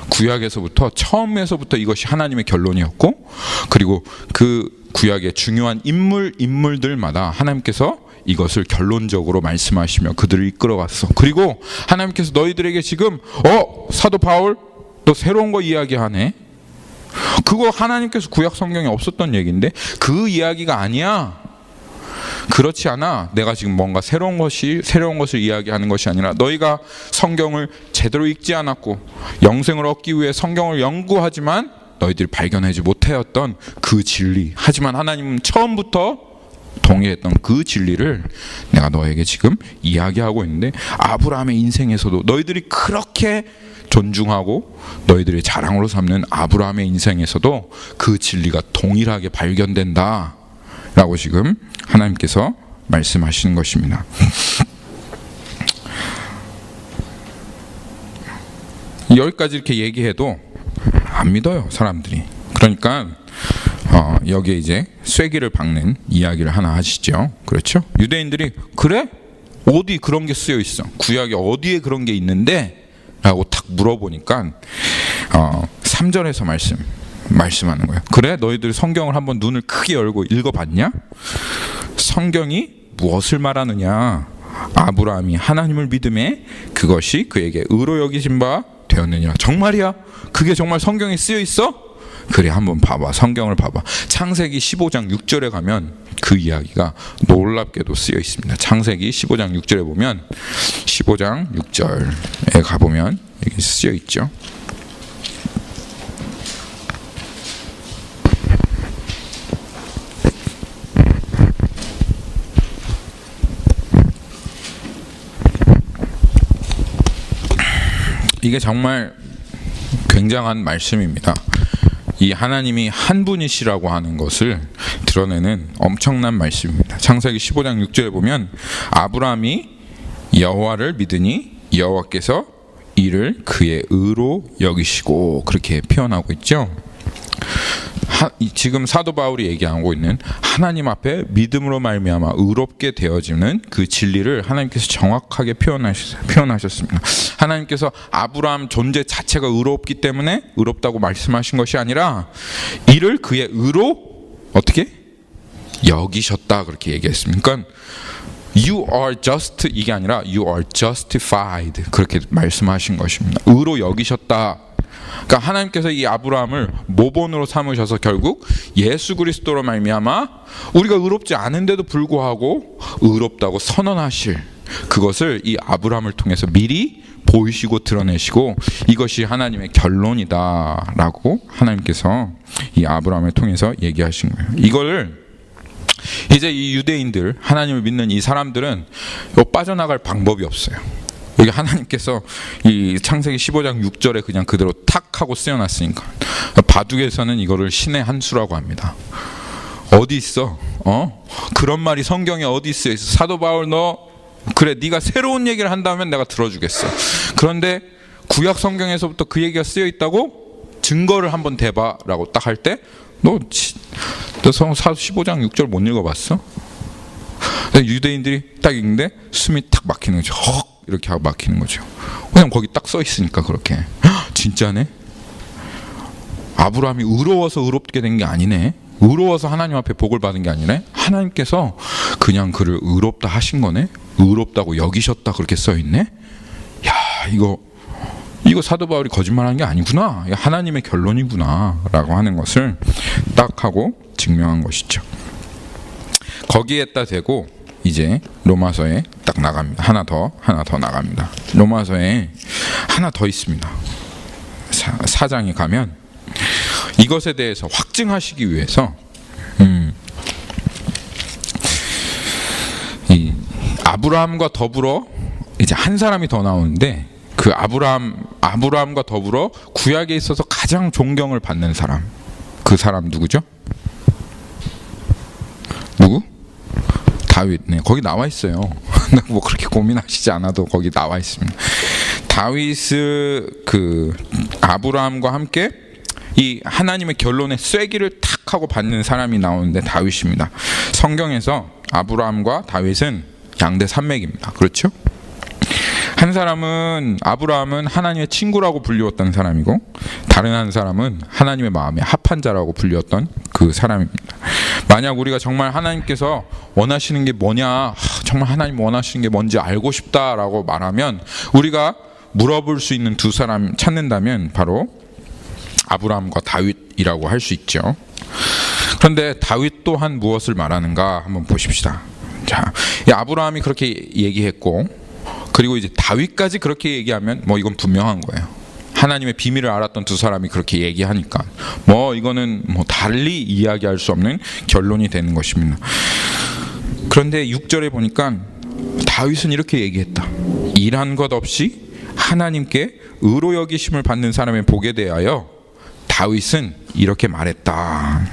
구약에서부터, 처음에서부터 이것이 하나님의 결론이었고, 그리고 그 구약의 중요한 인물들마다 하나님께서 이것을 결론적으로 말씀하시며 그들을 이끌어갔어. 그리고 하나님께서 너희들에게 지금 사도 바울 너 새로운 거 이야기하네. 그거 하나님께서 구약 성경에 없었던 얘기인데 그 이야기가 아니야. 그렇지 않아. 내가 지금 뭔가 새로운 것을 이야기하는 것이 아니라, 너희가 성경을 제대로 읽지 않았고 영생을 얻기 위해 성경을 연구하지만 너희들이 발견하지 못하였던 그 진리, 하지만 하나님은 처음부터 동의했던 그 진리를 내가 너에게 지금 이야기하고 있는데, 아브라함의 인생에서도 너희들이 그렇게 존중하고 너희들의 자랑으로 삼는 아브라함의 인생에서도 그 진리가 동일하게 발견된다. 라고 지금 하나님께서 말씀하시는 것입니다. 여기까지 이렇게 얘기해도 안 믿어요, 사람들이. 그러니까 여기에 이제 쐐기를 박는 이야기를 하나 하시죠. 그렇죠? 유대인들이 그래? 어디 그런 게 쓰여 있어? 구약에 어디에 그런 게 있는데? 라고 탁 물어보니까 3절에서 말씀하는 거예요. 그래? 너희들 성경을 한번 눈을 크게 열고 읽어봤냐? 성경이 무엇을 말하느냐? 아브라함이 하나님을 믿음에 그것이 그에게 의로 여기신 바 되었느니라. 정말이야? 그게 정말 성경에 쓰여 있어? 그래, 한번 봐봐. 성경을 봐봐. 창세기 15장 6절에 가면 그 이야기가 놀랍게도 쓰여 있습니다. 창세기 15장 6절에 보면 15장 6절에 가보면 여기 쓰여 있죠. 이게 정말 굉장한 말씀입니다. 이 하나님이 한 분이시라고 하는 것을 드러내는 엄청난 말씀입니다. 창세기 15장 6절에 보면 아브라함이 여호와를 믿으니 여호와께서 이를 그의 의로 여기시고 그렇게 표현하고 있죠. 지금 사도 바울이 얘기하고 있는 하나님 앞에 믿음으로 말미암아 의롭게 되어지는 그 진리를 하나님께서 정확하게 표현하셨습니다. 하나님께서 아브라함 존재 자체가 의롭기 때문에 의롭다고 말씀하신 것이 아니라 이를 그의 의로 어떻게 여기셨다 그렇게 얘기했습니다. 그러니까 You are just 이게 아니라 You are justified 그렇게 말씀하신 것입니다. 의로 여기셨다. 그러니까 하나님께서 이 아브라함을 모본으로 삼으셔서 결국 예수 그리스도로 말미암아 우리가 의롭지 않은데도 불구하고 의롭다고 선언하실 그것을 이 아브라함을 통해서 미리 보이시고 드러내시고 이것이 하나님의 결론이다라고 하나님께서 이 아브라함을 통해서 얘기하신 거예요. 이걸 이제 이 유대인들 하나님을 믿는 이 사람들은 빠져나갈 방법이 없어요. 여기 하나님께서 이 창세기 15장 6절에 그냥 그대로 탁 하고 쓰여놨으니까 바둑에서는 이거를 신의 한 수라고 합니다. 어디 있어? 그런 말이 성경에 어디 있어? 사도 바울 너 그래 네가 새로운 얘기를 한다면 내가 들어주겠어. 그런데 구약 성경에서부터 그 얘기가 쓰여 있다고 증거를 한번 대봐라고 딱 할 때 너 사도 15장 6절 못 읽어봤어? 유대인들이 딱 읽는데 숨이 탁 막히는 거죠. 이렇게 하고 막히는 거죠. 그냥 거기 딱 써 있으니까 그렇게. 진짜네? 아브라함이 의로워서 의롭게 된 게 아니네. 의로워서 하나님 앞에 복을 받은 게 아니네. 하나님께서 그냥 그를 의롭다 하신 거네. 의롭다고 여기셨다 그렇게 써 있네. 야, 이거 사도 바울이 거짓말하는 게 아니구나. 이거 하나님의 결론이구나라고 하는 것을 딱 하고 증명한 것이죠. 거기에다 대고 이제 로마서에 딱 나갑니다. 하나 더 나갑니다. 로마서에 하나 더 있습니다. 4장에 가면 이것에 대해서 확증하시기 위해서 이 아브라함과 더불어 이제 한 사람이 더 나오는데 그 아브라함과 더불어 구약에 있어서 가장 존경을 받는 사람, 그 사람 누구죠? 누구? 다윗. 네, 거기 나와 있어요. 뭐 그렇게 고민하시지 않아도 거기 나와 있습니다. 다윗은 그 아브라함과 함께 이 하나님의 결론의 쐐기를 탁 하고 받는 사람이 나오는데 다윗입니다. 성경에서 아브라함과 다윗은 양대 산맥입니다. 그렇죠? 한 사람은 아브라함은 하나님의 친구라고 불리웠던 사람이고 다른 한 사람은 하나님의 마음에 합한 자라고 불리웠던 그 사람입니다. 만약 우리가 정말 하나님께서 원하시는 게 뭐냐, 정말 하나님 원하시는 게 뭔지 알고 싶다라고 말하면 우리가 물어볼 수 있는 두 사람 찾는다면 바로 아브라함과 다윗이라고 할 수 있죠. 그런데 다윗 또한 무엇을 말하는가 한번 보십시다. 자, 이 아브라함이 그렇게 얘기했고 그리고 이제 다윗까지 그렇게 얘기하면 뭐 이건 분명한 거예요. 하나님의 비밀을 알았던 두 사람이 그렇게 얘기하니까 뭐 이거는 뭐 달리 이야기할 수 없는 결론이 되는 것입니다. 그런데 6절에 보니까 다윗은 이렇게 얘기했다. 일한 것 없이 하나님께 의로 여기심을 받는 사람의 복에 대하여 다윗은 이렇게 말했다.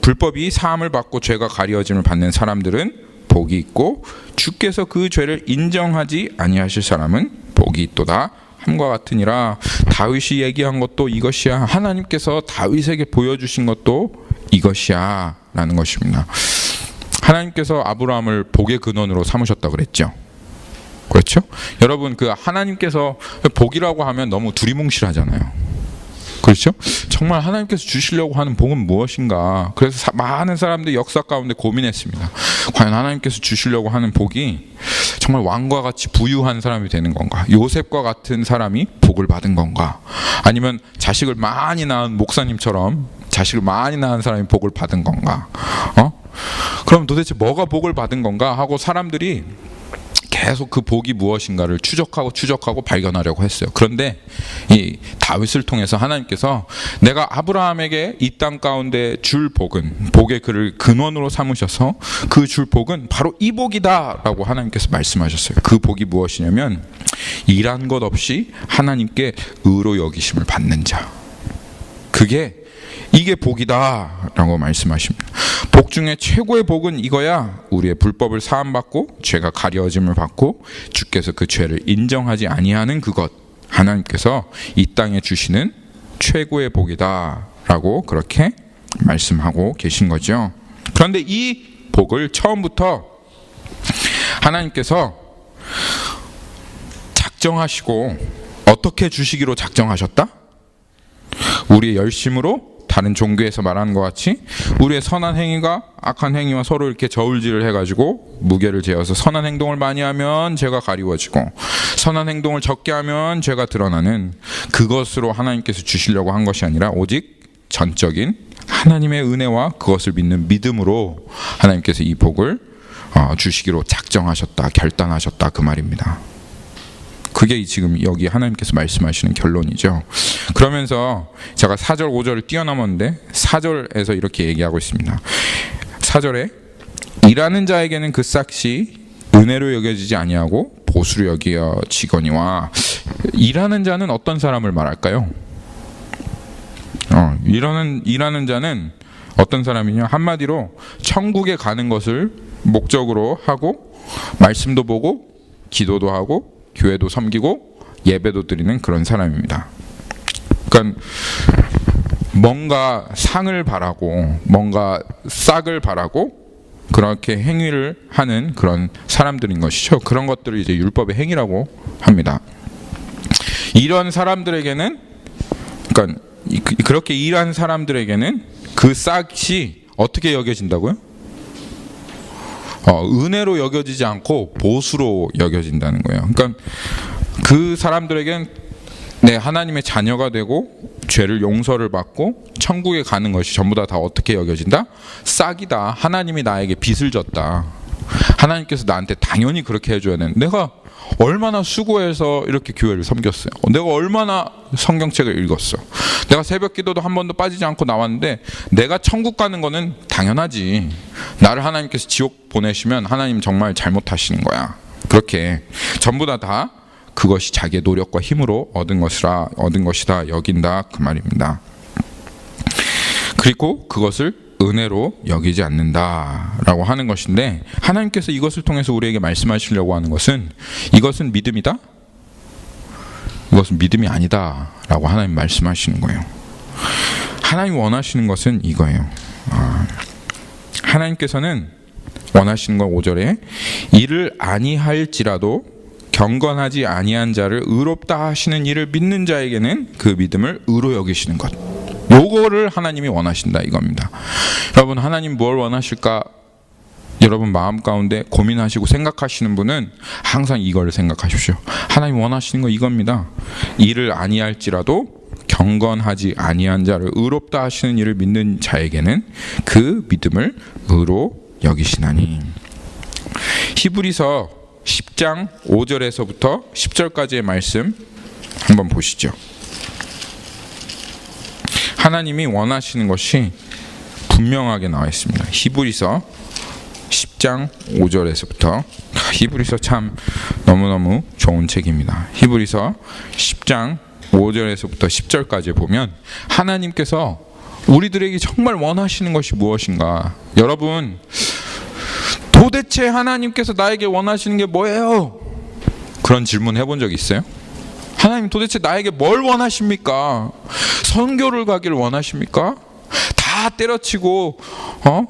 불법이 사함을 받고 죄가 가리워짐을 받는 사람들은 복이 있고 주께서 그 죄를 인정하지 아니하실 사람은 복이 있도다 함과 같으니라. 다윗이 얘기한 것도 이것이야. 하나님께서 다윗에게 보여주신 것도 이것이야 라는 것입니다. 하나님께서 아브라함을 복의 근원으로 삼으셨다고 그랬죠. 그렇죠? 여러분, 그 하나님께서 복이라고 하면 너무 두리뭉실하잖아요. 그렇죠? 정말 하나님께서 주시려고 하는 복은 무엇인가? 그래서 많은 사람들이 역사 가운데 고민했습니다. 과연 하나님께서 주시려고 하는 복이 정말 왕과 같이 부유한 사람이 되는 건가? 요셉과 같은 사람이 복을 받은 건가? 아니면 자식을 많이 낳은 목사님처럼 자식을 많이 낳은 사람이 복을 받은 건가? 그럼 도대체 뭐가 복을 받은 건가? 하고 사람들이 계속 그 복이 무엇인가를 추적하고 발견하려고 했어요. 그런데 이 다윗을 통해서 하나님께서 내가 아브라함에게 이 땅 가운데 줄 복은, 복의 그를 근원으로 삼으셔서 그 줄 복은 바로 이 복이다라고 하나님께서 말씀하셨어요. 그 복이 무엇이냐면 일한 것 없이 하나님께 의로 여기심을 받는 자. 이게 복이다라고 말씀하십니다. 복 중에 최고의 복은 이거야. 우리의 불법을 사함받고 죄가 가려짐을 받고 주께서 그 죄를 인정하지 아니하는 그것. 하나님께서 이 땅에 주시는 최고의 복이다라고 그렇게 말씀하고 계신 거죠. 그런데 이 복을 처음부터 하나님께서 작정하시고 어떻게 주시기로 작정하셨다? 우리의 열심으로, 다른 종교에서 말하는 것 같이 우리의 선한 행위가 악한 행위와 서로 이렇게 저울질을 해가지고 무게를 재어서 선한 행동을 많이 하면 죄가 가리워지고 선한 행동을 적게 하면 죄가 드러나는 그것으로 하나님께서 주시려고 한 것이 아니라 오직 전적인 하나님의 은혜와 그것을 믿는 믿음으로 하나님께서 이 복을 주시기로 작정하셨다, 결단하셨다 그 말입니다. 그게 지금 여기 하나님께서 말씀하시는 결론이죠. 그러면서 제가 4절 5절을 뛰어넘었는데 4절에서 이렇게 얘기하고 있습니다. 4절에 일하는 자에게는 그 싹이 은혜로 여겨지지 아니하고 보수로 여겨지거니와. 일하는 자는 어떤 사람을 말할까요? 일하는 자는 어떤 사람이냐? 한마디로 천국에 가는 것을 목적으로 하고 말씀도 보고 기도도 하고 교회도 섬기고 예배도 드리는 그런 사람입니다. 그러니까 뭔가 상을 바라고 뭔가 싹을 바라고 그렇게 행위를 하는 그런 사람들인 것이죠. 그런 것들을 이제 율법의 행위라고 합니다. 이런 사람들에게는, 그러니까 그렇게 일한 사람들에게는 그 싹이 어떻게 여겨진다고요? 은혜로 여겨지지 않고 보수로 여겨진다는 거예요. 그러니까 그 사람들에겐 하나님의 자녀가 되고 죄를 용서를 받고 천국에 가는 것이 전부 다 어떻게 여겨진다? 싹이다. 하나님이 나에게 빚을 졌다. 하나님께서 나한테 당연히 그렇게 해줘야 되는데 내가 얼마나 수고해서 이렇게 교회를 섬겼어요. 내가 얼마나 성경책을 읽었어. 내가 새벽 기도도 한 번도 빠지지 않고 나왔는데 내가 천국 가는 거는 당연하지. 나를 하나님께서 지옥 보내시면 하나님 정말 잘못하시는 거야. 그렇게 전부 다 그것이 자기의 노력과 힘으로 얻은 것이다 여긴다 그 말입니다. 그리고 그것을 은혜로 여기지 않는다라고 하는 것인데, 하나님께서 이것을 통해서 우리에게 말씀하시려고 하는 것은 이것은 믿음이다? 이것은 믿음이 아니다라고 하나님 말씀하시는 거예요. 하나님 원하시는 것은 이거예요. 하나님께서는 원하시는 건 5절에 이를 아니할지라도 경건하지 아니한 자를 의롭다 하시는 이를 믿는 자에게는 그 믿음을 의로 여기시는 것. 요거를 하나님이 원하신다 이겁니다. 여러분, 하나님 뭘 원하실까? 여러분 마음 가운데 고민하시고 생각하시는 분은 항상 이걸 생각하십시오. 하나님 원하시는 거 이겁니다. 이를 아니할지라도 경건하지 아니한 자를 의롭다 하시는 이를 믿는 자에게는 그 믿음을 의로 여기시나니. 히브리서 10장 5절에서부터 10절까지의 말씀 한번 보시죠. 하나님이 원하시는 것이 분명하게 나와 있습니다. 히브리서 10장 5절에서부터. 히브리서 참 너무너무 좋은 책입니다. 히브리서 10장 5절에서부터 10절까지 보면 하나님께서 우리들에게 정말 원하시는 것이 무엇인가? 여러분, 도대체 하나님께서 나에게 원하시는 게 뭐예요? 그런 질문 해본 적 있어요? 하나님 도대체 나에게 뭘 원하십니까? 선교를 가기를 원하십니까? 다 때려치고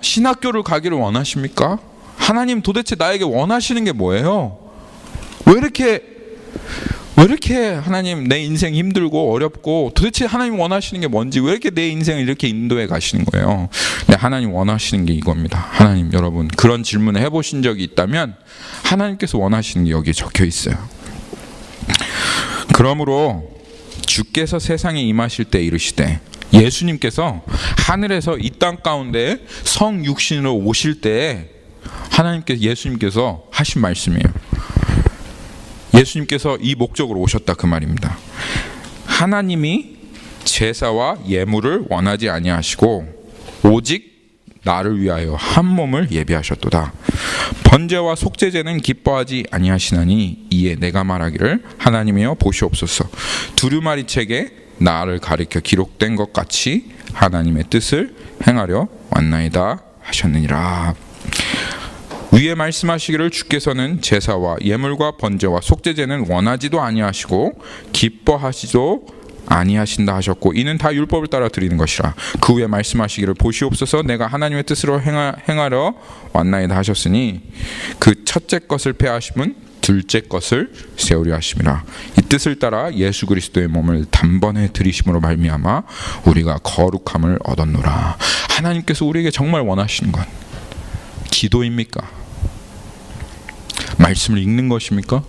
신학교를 가기를 원하십니까? 하나님 도대체 나에게 원하시는 게 뭐예요? 왜 이렇게 하나님 내 인생 힘들고 어렵고, 도대체 하나님 원하시는 게 뭔지, 왜 이렇게 내 인생을 이렇게 인도해 가시는 거예요? 네, 하나님 원하시는 게 이겁니다. 하나님, 여러분 그런 질문을 해보신 적이 있다면 하나님께서 원하시는 게 여기에 적혀 있어요. 그러므로 주께서 세상에 임하실 때 이르시되, 예수님께서 하늘에서 이 땅 가운데 성육신으로 오실 때 예수님께서 하신 말씀이에요. 예수님께서 이 목적으로 오셨다, 그 말입니다. 하나님이 제사와 예물을 원하지 아니하시고 오직 나를 위하여 한 몸을 예비하셨도다. 번제와 속죄제는 기뻐하지 아니하시나니 이에 내가 말하기를 하나님이여 보시옵소서, 두루마리 책에 나를 가리켜 기록된 것 같이 하나님의 뜻을 행하려 왔나이다 하셨느니라. 위에 말씀하시기를 주께서는 제사와 예물과 번제와 속죄제는 원하지도 아니하시고 기뻐하시도 아니하신다 하셨고, 이는 다 율법을 따라 드리는 것이라. 그 후에 말씀하시기를 보시옵소서, 내가 하나님의 뜻으로 행하려 왔나이다 하셨으니 그 첫째 것을 폐하심은 둘째 것을 세우려 하심이라. 이 뜻을 따라 예수 그리스도의 몸을 단번에 드리심으로 말미암아 우리가 거룩함을 얻었노라. 하나님께서 우리에게 정말 원하시는 건 기도입니까? 말씀을 읽는 것입니까?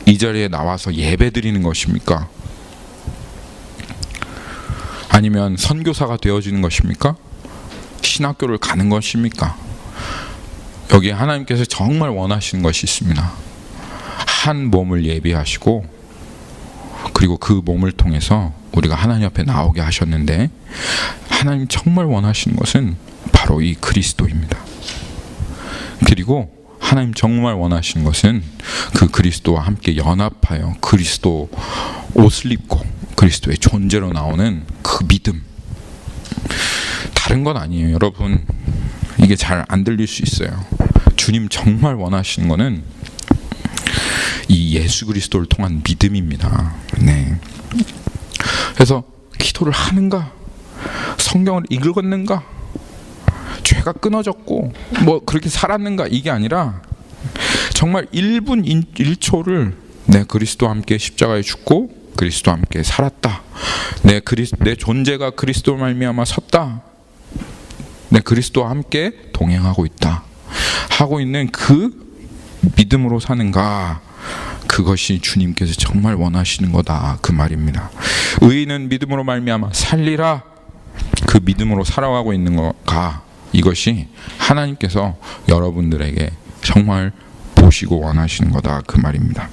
이 자리에 나와서 예배 드리는 것입니까? 아니면 선교사가 되어지는 것입니까? 신학교를 가는 것입니까? 여기에 하나님께서 정말 원하시는 것이 있습니다. 한 몸을 예비하시고, 그리고 그 몸을 통해서 우리가 하나님 앞에 나오게 하셨는데, 하나님 정말 원하시는 것은 바로 이 그리스도입니다. 그리고 하나님 정말 원하시는 것은 그 그리스도와 함께 연합하여 그리스도 옷을 입고 그리스도의 존재로 나오는 그 믿음. 다른 건 아니에요, 여러분. 이게 잘 안 들릴 수 있어요. 주님 정말 원하시는 것은 이 예수 그리스도를 통한 믿음입니다. 네. 그래서 기도를 하는가, 성경을 읽었는가, 죄가 끊어졌고 뭐 그렇게 살았는가, 이게 아니라 정말 1분 1초를 내 그리스도와 함께 십자가에 죽고 그리스도와 함께 살았다. 내 존재가 그리스도로 말미암아 섰다. 내 그리스도와 함께 동행하고 있다. 하고 있는 그 믿음으로 사는가, 그것이 주님께서 정말 원하시는 거다, 그 말입니다. 의인은 믿음으로 말미암아 살리라. 그 믿음으로 살아가고 있는 거가, 이것이 하나님께서 여러분들에게 정말 보시고 원하시는 거다, 그 말입니다.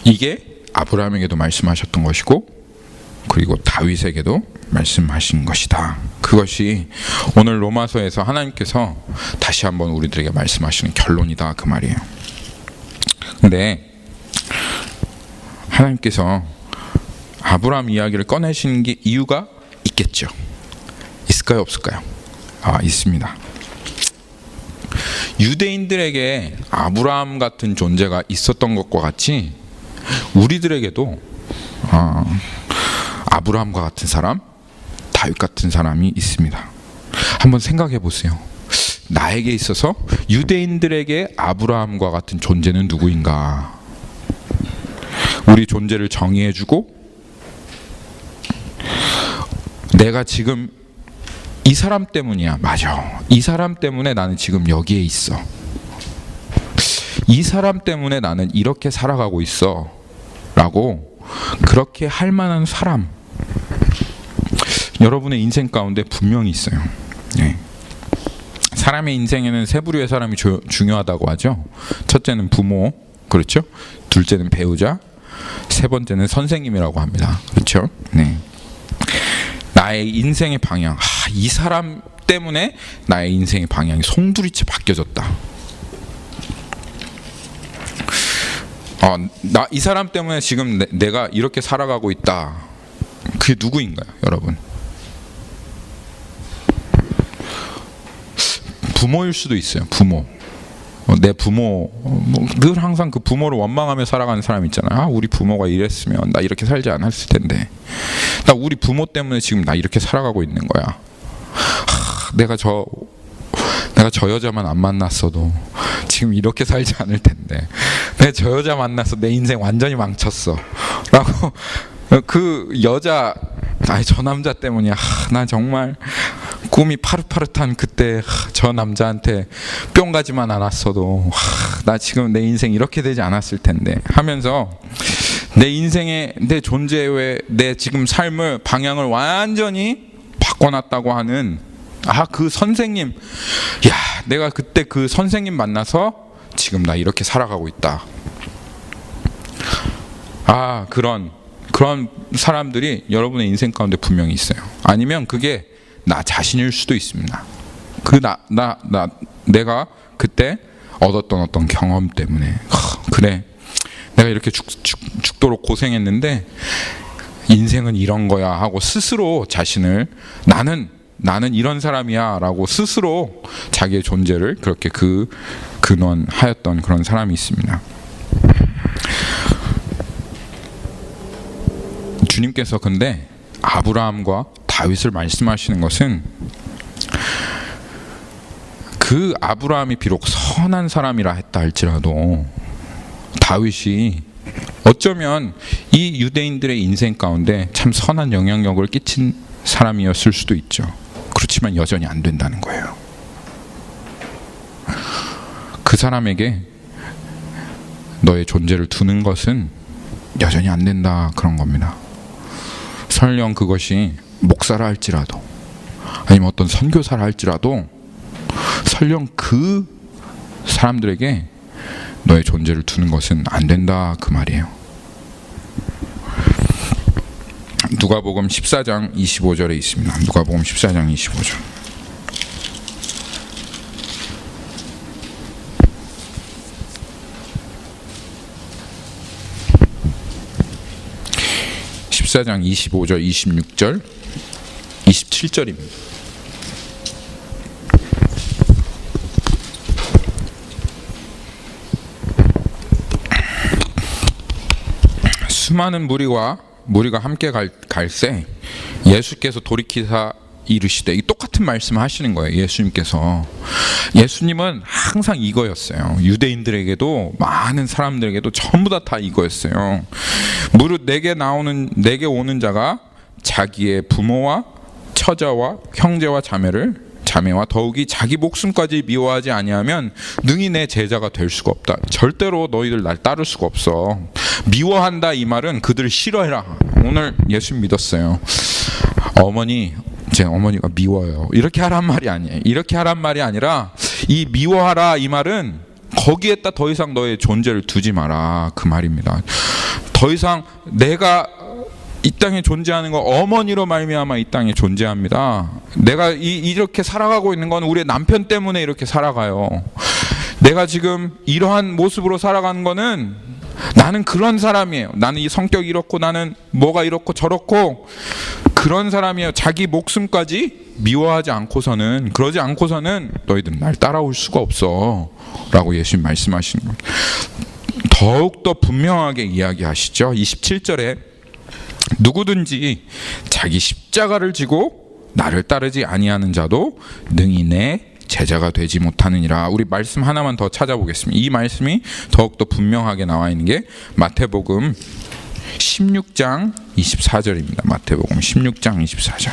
이게 아브라함에게도 말씀하셨던 것이고, 그리고 다윗에게도 말씀하신 것이다. 그것이 오늘 로마서에서 하나님께서 다시 한번 우리들에게 말씀하시는 결론이다, 그 말이에요. 근데 하나님께서 아브라함 이야기를 꺼내시는 게 이유가 있겠죠. 있을까요, 없을까요? 있습니다. 유대인들에게 아브라함 같은 존재가 있었던 것과 같이 우리들에게도 아브라함과 같은 사람, 다윗 같은 사람이 있습니다. 한번 생각해 보세요. 나에게 있어서 유대인들에게 아브라함과 같은 존재는 누구인가? 우리 존재를 정의해주고, 내가 지금 이 사람 때문이야. 맞아. 이 사람 때문에 나는 지금 여기에 있어. 이 사람 때문에 나는 이렇게 살아가고 있어. 라고 그렇게 할 만한 사람, 여러분의 인생 가운데 분명히 있어요. 네. 사람의 인생에는 세 부류의 사람이 중요하다고 하죠. 첫째는 부모, 그렇죠? 둘째는 배우자, 세 번째는 선생님이라고 합니다. 그렇죠? 네. 나의 인생의 방향, 이 사람 때문에 나의 인생의 방향이 송두리째 바뀌어졌다. 이 사람 때문에 지금 내가 이렇게 살아가고 있다. 그게 누구인가요, 여러분? 부모일 수도 있어요. 부모. 내 부모, 늘 항상 그 부모를 원망하며 살아가는 사람 있잖아요. 아, 우리 부모가 이랬으면 나 이렇게 살지 않았을 텐데. 나 우리 부모 때문에 지금 나 이렇게 살아가고 있는 거야. 내가 저 여자만 안 만났어도 지금 이렇게 살지 않을 텐데. 내가 저 여자 만나서 내 인생 완전히 망쳤어. 라고 그 여자, 아니 저 남자 때문이야. 나 정말 꿈이 파릇파릇한 그때 저 남자한테 뿅 가지만 않았어도 나 지금 내 인생 이렇게 되지 않았을 텐데 하면서 내 인생의 내 존재의 내 지금 삶을 방향을 완전히 바꿔놨다고 하는 그 선생님, 야, 내가 그때 그 선생님 만나서 지금 나 이렇게 살아가고 있다. 그런 사람들이 여러분의 인생 가운데 분명히 있어요. 아니면 그게 나 자신일 수도 있습니다. 내가 그때 얻었던 어떤 경험 때문에 그래, 내가 이렇게 죽도록 고생했는데 인생은 이런 거야 하고 스스로 자신을 나는 이런 사람이야 라고 스스로 자기의 존재를 그렇게 근원하였던 그런 사람이 있습니다. 주님께서 근데 아브라함과 다윗을 말씀하시는 것은 그 아브라함이 비록 선한 사람이라 했다 할지라도 다윗이 어쩌면 이 유대인들의 인생 가운데 참 선한 영향력을 끼친 사람이었을 수도 있죠. 그렇지만 여전히 안 된다는 거예요. 그 사람에게 너의 존재를 두는 것은 여전히 안 된다, 그런 겁니다. 설령 그것이 목사라 할지라도 아니면 어떤 선교사라 할지라도 설령 그 사람들에게 너의 존재를 두는 것은 안 된다, 그 말이에요. 누가복음 14장 25절에 있습니다. 누가복음 14장 25절. (14장) 25절, 26절, 27절입니다. 수많은 무리가 함께 갈새 예수께서 돌이키사 이르시되, 이 똑같은 말씀을 하시는 거예요. 예수님은 항상 이거였어요. 유대인들에게도 많은 사람들에게도 전부 다 이거였어요. 무릇 내게 오는 자가 자기의 부모와 처자와 형제와 자매와 더욱이 자기 목숨까지 미워하지 아니하면 능히 내 제자가 될 수가 없다. 절대로 너희들 날 따를 수가 없어. 미워한다, 이 말은 그들을 싫어해라. 오늘 예수 믿었어요. 제 어머니가 미워요. 이렇게 하란 말이 아니에요. 이렇게 하란 말이 아니라 이 미워하라, 이 말은 거기에다 더 이상 너의 존재를 두지 마라, 그 말입니다. 더 이상 내가 이 땅에 존재하는 거 어머니로 말미암아 이 땅에 존재합니다. 내가 이렇게 살아가고 있는 건 우리 남편 때문에 이렇게 살아가요. 내가 지금 이러한 모습으로 살아가는 거는 나는 그런 사람이에요. 나는 이 성격이 이렇고 나는 뭐가 이렇고 저렇고 그런 사람이에요. 자기 목숨까지 미워하지 않고서는, 그러지 않고서는 너희들은 날 따라올 수가 없어 라고 예수님 말씀하시는 거예요. 더욱더 분명하게 이야기하시죠. 27절에 누구든지 자기 십자가를 지고 나를 따르지 아니하는 자도 능히 내 제자가 되지 못하느니라. 우리 말씀 하나만 더 찾아보겠습니다. 이 말씀이 더욱더 분명하게 나와 있는 게 마태복음 16장 24절입니다. 마태복음 16장 24절.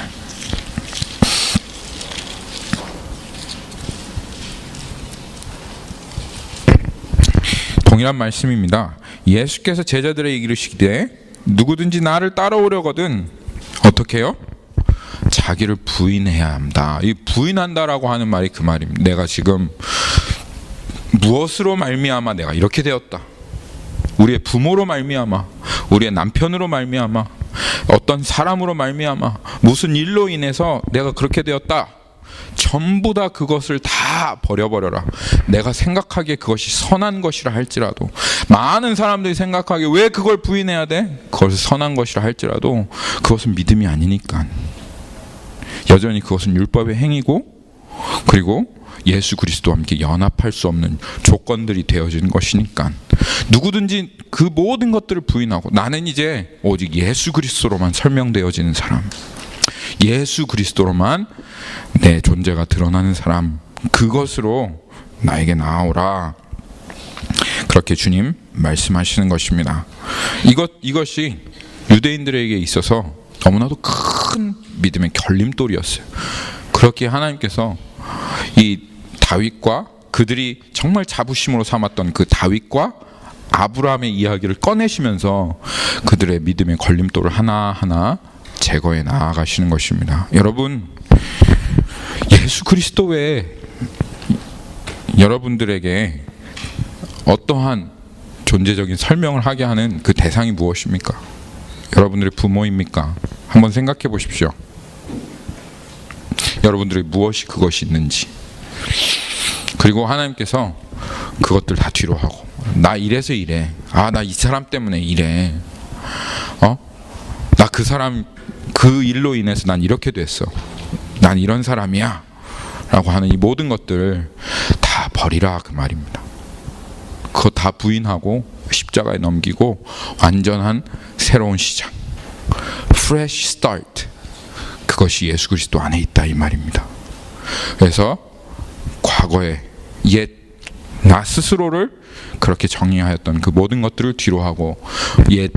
동일한 말씀입니다. 예수께서 제자들에게 이르시기에 누구든지 나를 따라오려거든 어떻게 해요? 자기를 부인해야 합니다. 이 부인한다라고 하는 말이 그 말입니다. 내가 지금 무엇으로 말미암아 내가 이렇게 되었다. 우리의 부모로 말미암아, 우리의 남편으로 말미암아, 어떤 사람으로 말미암아, 무슨 일로 인해서 내가 그렇게 되었다. 전부 다 그것을 다 버려버려라. 내가 생각하기에 그것이 선한 것이라 할지라도, 많은 사람들이 생각하기에 왜 그걸 부인해야 돼? 그것이 선한 것이라 할지라도 그것은 믿음이 아니니까. 여전히 그것은 율법의 행위고, 그리고 예수 그리스도와 함께 연합할 수 없는 조건들이 되어진 것이니까 누구든지 그 모든 것들을 부인하고 나는 이제 오직 예수 그리스도로만 설명되어지는 사람, 예수 그리스도로만 내 존재가 드러나는 사람, 그것으로 나에게 나아오라. 그렇게 주님 말씀하시는 것입니다. 이것이 유대인들에게 있어서 너무나도 큰 믿음의 결림돌이었어요. 그렇게 하나님께서 이 다윗과 그들이 정말 자부심으로 삼았던 그 다윗과 아브라함의 이야기를 꺼내시면서 그들의 믿음의 걸림돌을 하나하나 제거해 나아가시는 것입니다. 여러분, 예수 그리스도 외에 여러분들에게 어떠한 존재적인 설명을 하게 하는 그 대상이 무엇입니까? 여러분들의 부모입니까? 한번 생각해 보십시오. 여러분들의 무엇이 그것이 있는지. 그리고 하나님께서 그것들 다 뒤로 하고, 나 이래서 이래, 나 이 사람 때문에 이래, 나 그 사람 그 일로 인해서 난 이렇게 됐어, 난 이런 사람이야 라고 하는 이 모든 것들을 다 버리라, 그 말입니다. 그거 다 부인하고 십자가에 넘기고 완전한 새로운 시작, fresh start, 그것이 예수 그리스도 안에 있다, 이 말입니다. 그래서 과거에 옛 나 스스로를 그렇게 정의하였던 그 모든 것들을 뒤로 하고 옛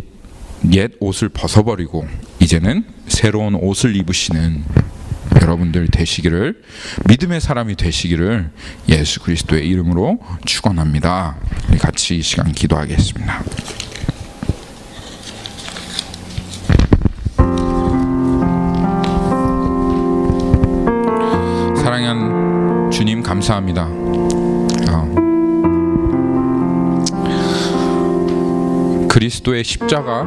옷을 벗어버리고 이제는 새로운 옷을 입으시는 여러분들 되시기를, 믿음의 사람이 되시기를 예수 그리스도의 이름으로 축원합니다. 우리 같이 이 시간 기도하겠습니다. 사랑하는 주님, 감사합니다. 그리스도의 십자가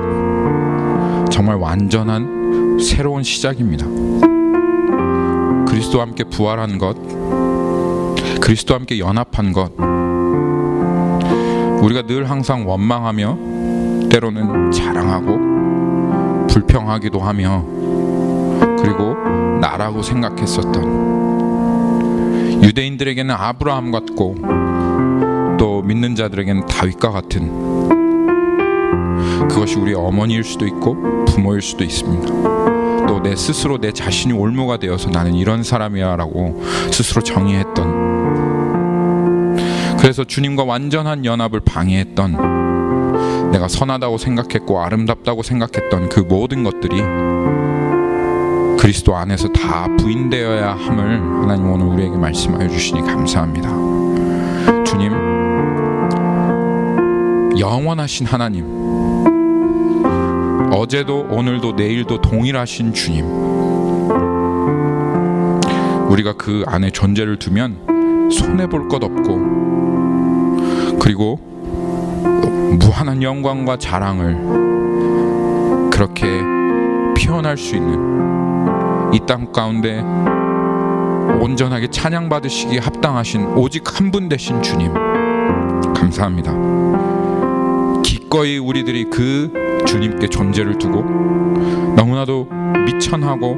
정말 완전한 새로운 시작입니다. 그리스도와 함께 부활한 것, 그리스도와 함께 연합한 것, 우리가 늘 항상 원망하며 때로는 자랑하고 불평하기도 하며 그리고 나라고 생각했었던, 유대인들에게는 아브라함 같고 또 믿는 자들에게는 다윗과 같은, 그것이 우리 어머니일 수도 있고 부모일 수도 있습니다. 또 내 스스로 내 자신이 올무가 되어서 나는 이런 사람이야 라고 스스로 정의했던, 그래서 주님과 완전한 연합을 방해했던, 내가 선하다고 생각했고 아름답다고 생각했던 그 모든 것들이 그리스도 안에서 다 부인되어야 함을 하나님 오늘 우리에게 말씀하여 주시니 감사합니다. 주님, 영원하신 하나님, 어제도 오늘도 내일도 동일하신 주님, 우리가 그 안에 존재를 두면 손해볼 것 없고 그리고 무한한 영광과 자랑을 그렇게 표현할 수 있는, 이 땅 가운데 온전하게 찬양받으시기에 합당하신 오직 한 분 되신 주님, 감사합니다. 기꺼이 우리들이 그 주님께 존재를 두고 너무나도 미천하고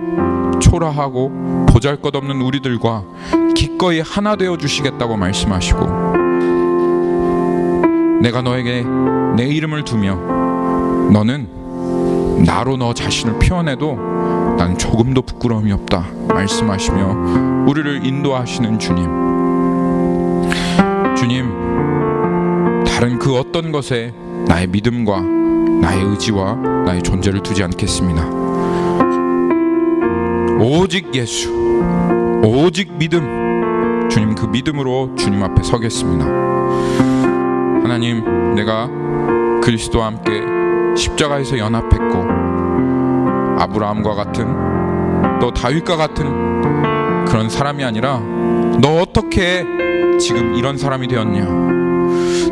초라하고 보잘것없는 우리들과 기꺼이 하나 되어 주시겠다고 말씀하시고, 내가 너에게 내 이름을 두며 너는 나로 너 자신을 표현해도 나는 조금도 부끄러움이 없다 말씀하시며 우리를 인도하시는 주님, 다른 그 어떤 것에 나의 믿음과 나의 의지와 나의 존재를 두지 않겠습니다. 오직 예수, 오직 믿음, 주님 그 믿음으로 주님 앞에 서겠습니다. 하나님, 내가 그리스도와 함께 십자가에서 연합했고 아브라함과 같은 또 다윗과 같은 그런 사람이 아니라, 너 어떻게 지금 이런 사람이 되었냐,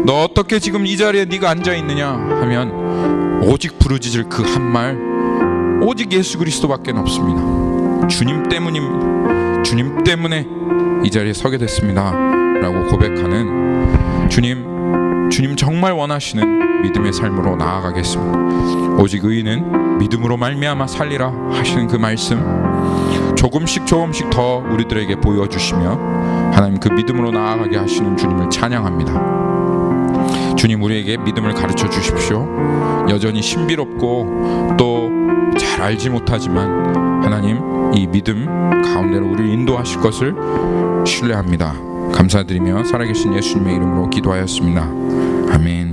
너 어떻게 지금 이 자리에 네가 앉아있느냐 하면 오직 부르짖을 그 한 말, 오직 예수 그리스도밖에 없습니다. 주님 때문에 이 자리에 서게 됐습니다 라고 고백하는 주님 정말 원하시는 믿음의 삶으로 나아가겠습니다. 오직 의인은 믿음으로 말미암아 살리라 하시는 그 말씀, 조금씩 더 우리들에게 보여주시며 하나님 그 믿음으로 나아가게 하시는 주님을 찬양합니다. 주님, 우리에게 믿음을 가르쳐 주십시오. 여전히 신비롭고 또 잘 알지 못하지만 하나님 이 믿음 가운데로 우리를 인도하실 것을 신뢰합니다. 감사드리며 살아계신 예수님의 이름으로 기도하였습니다. 아멘.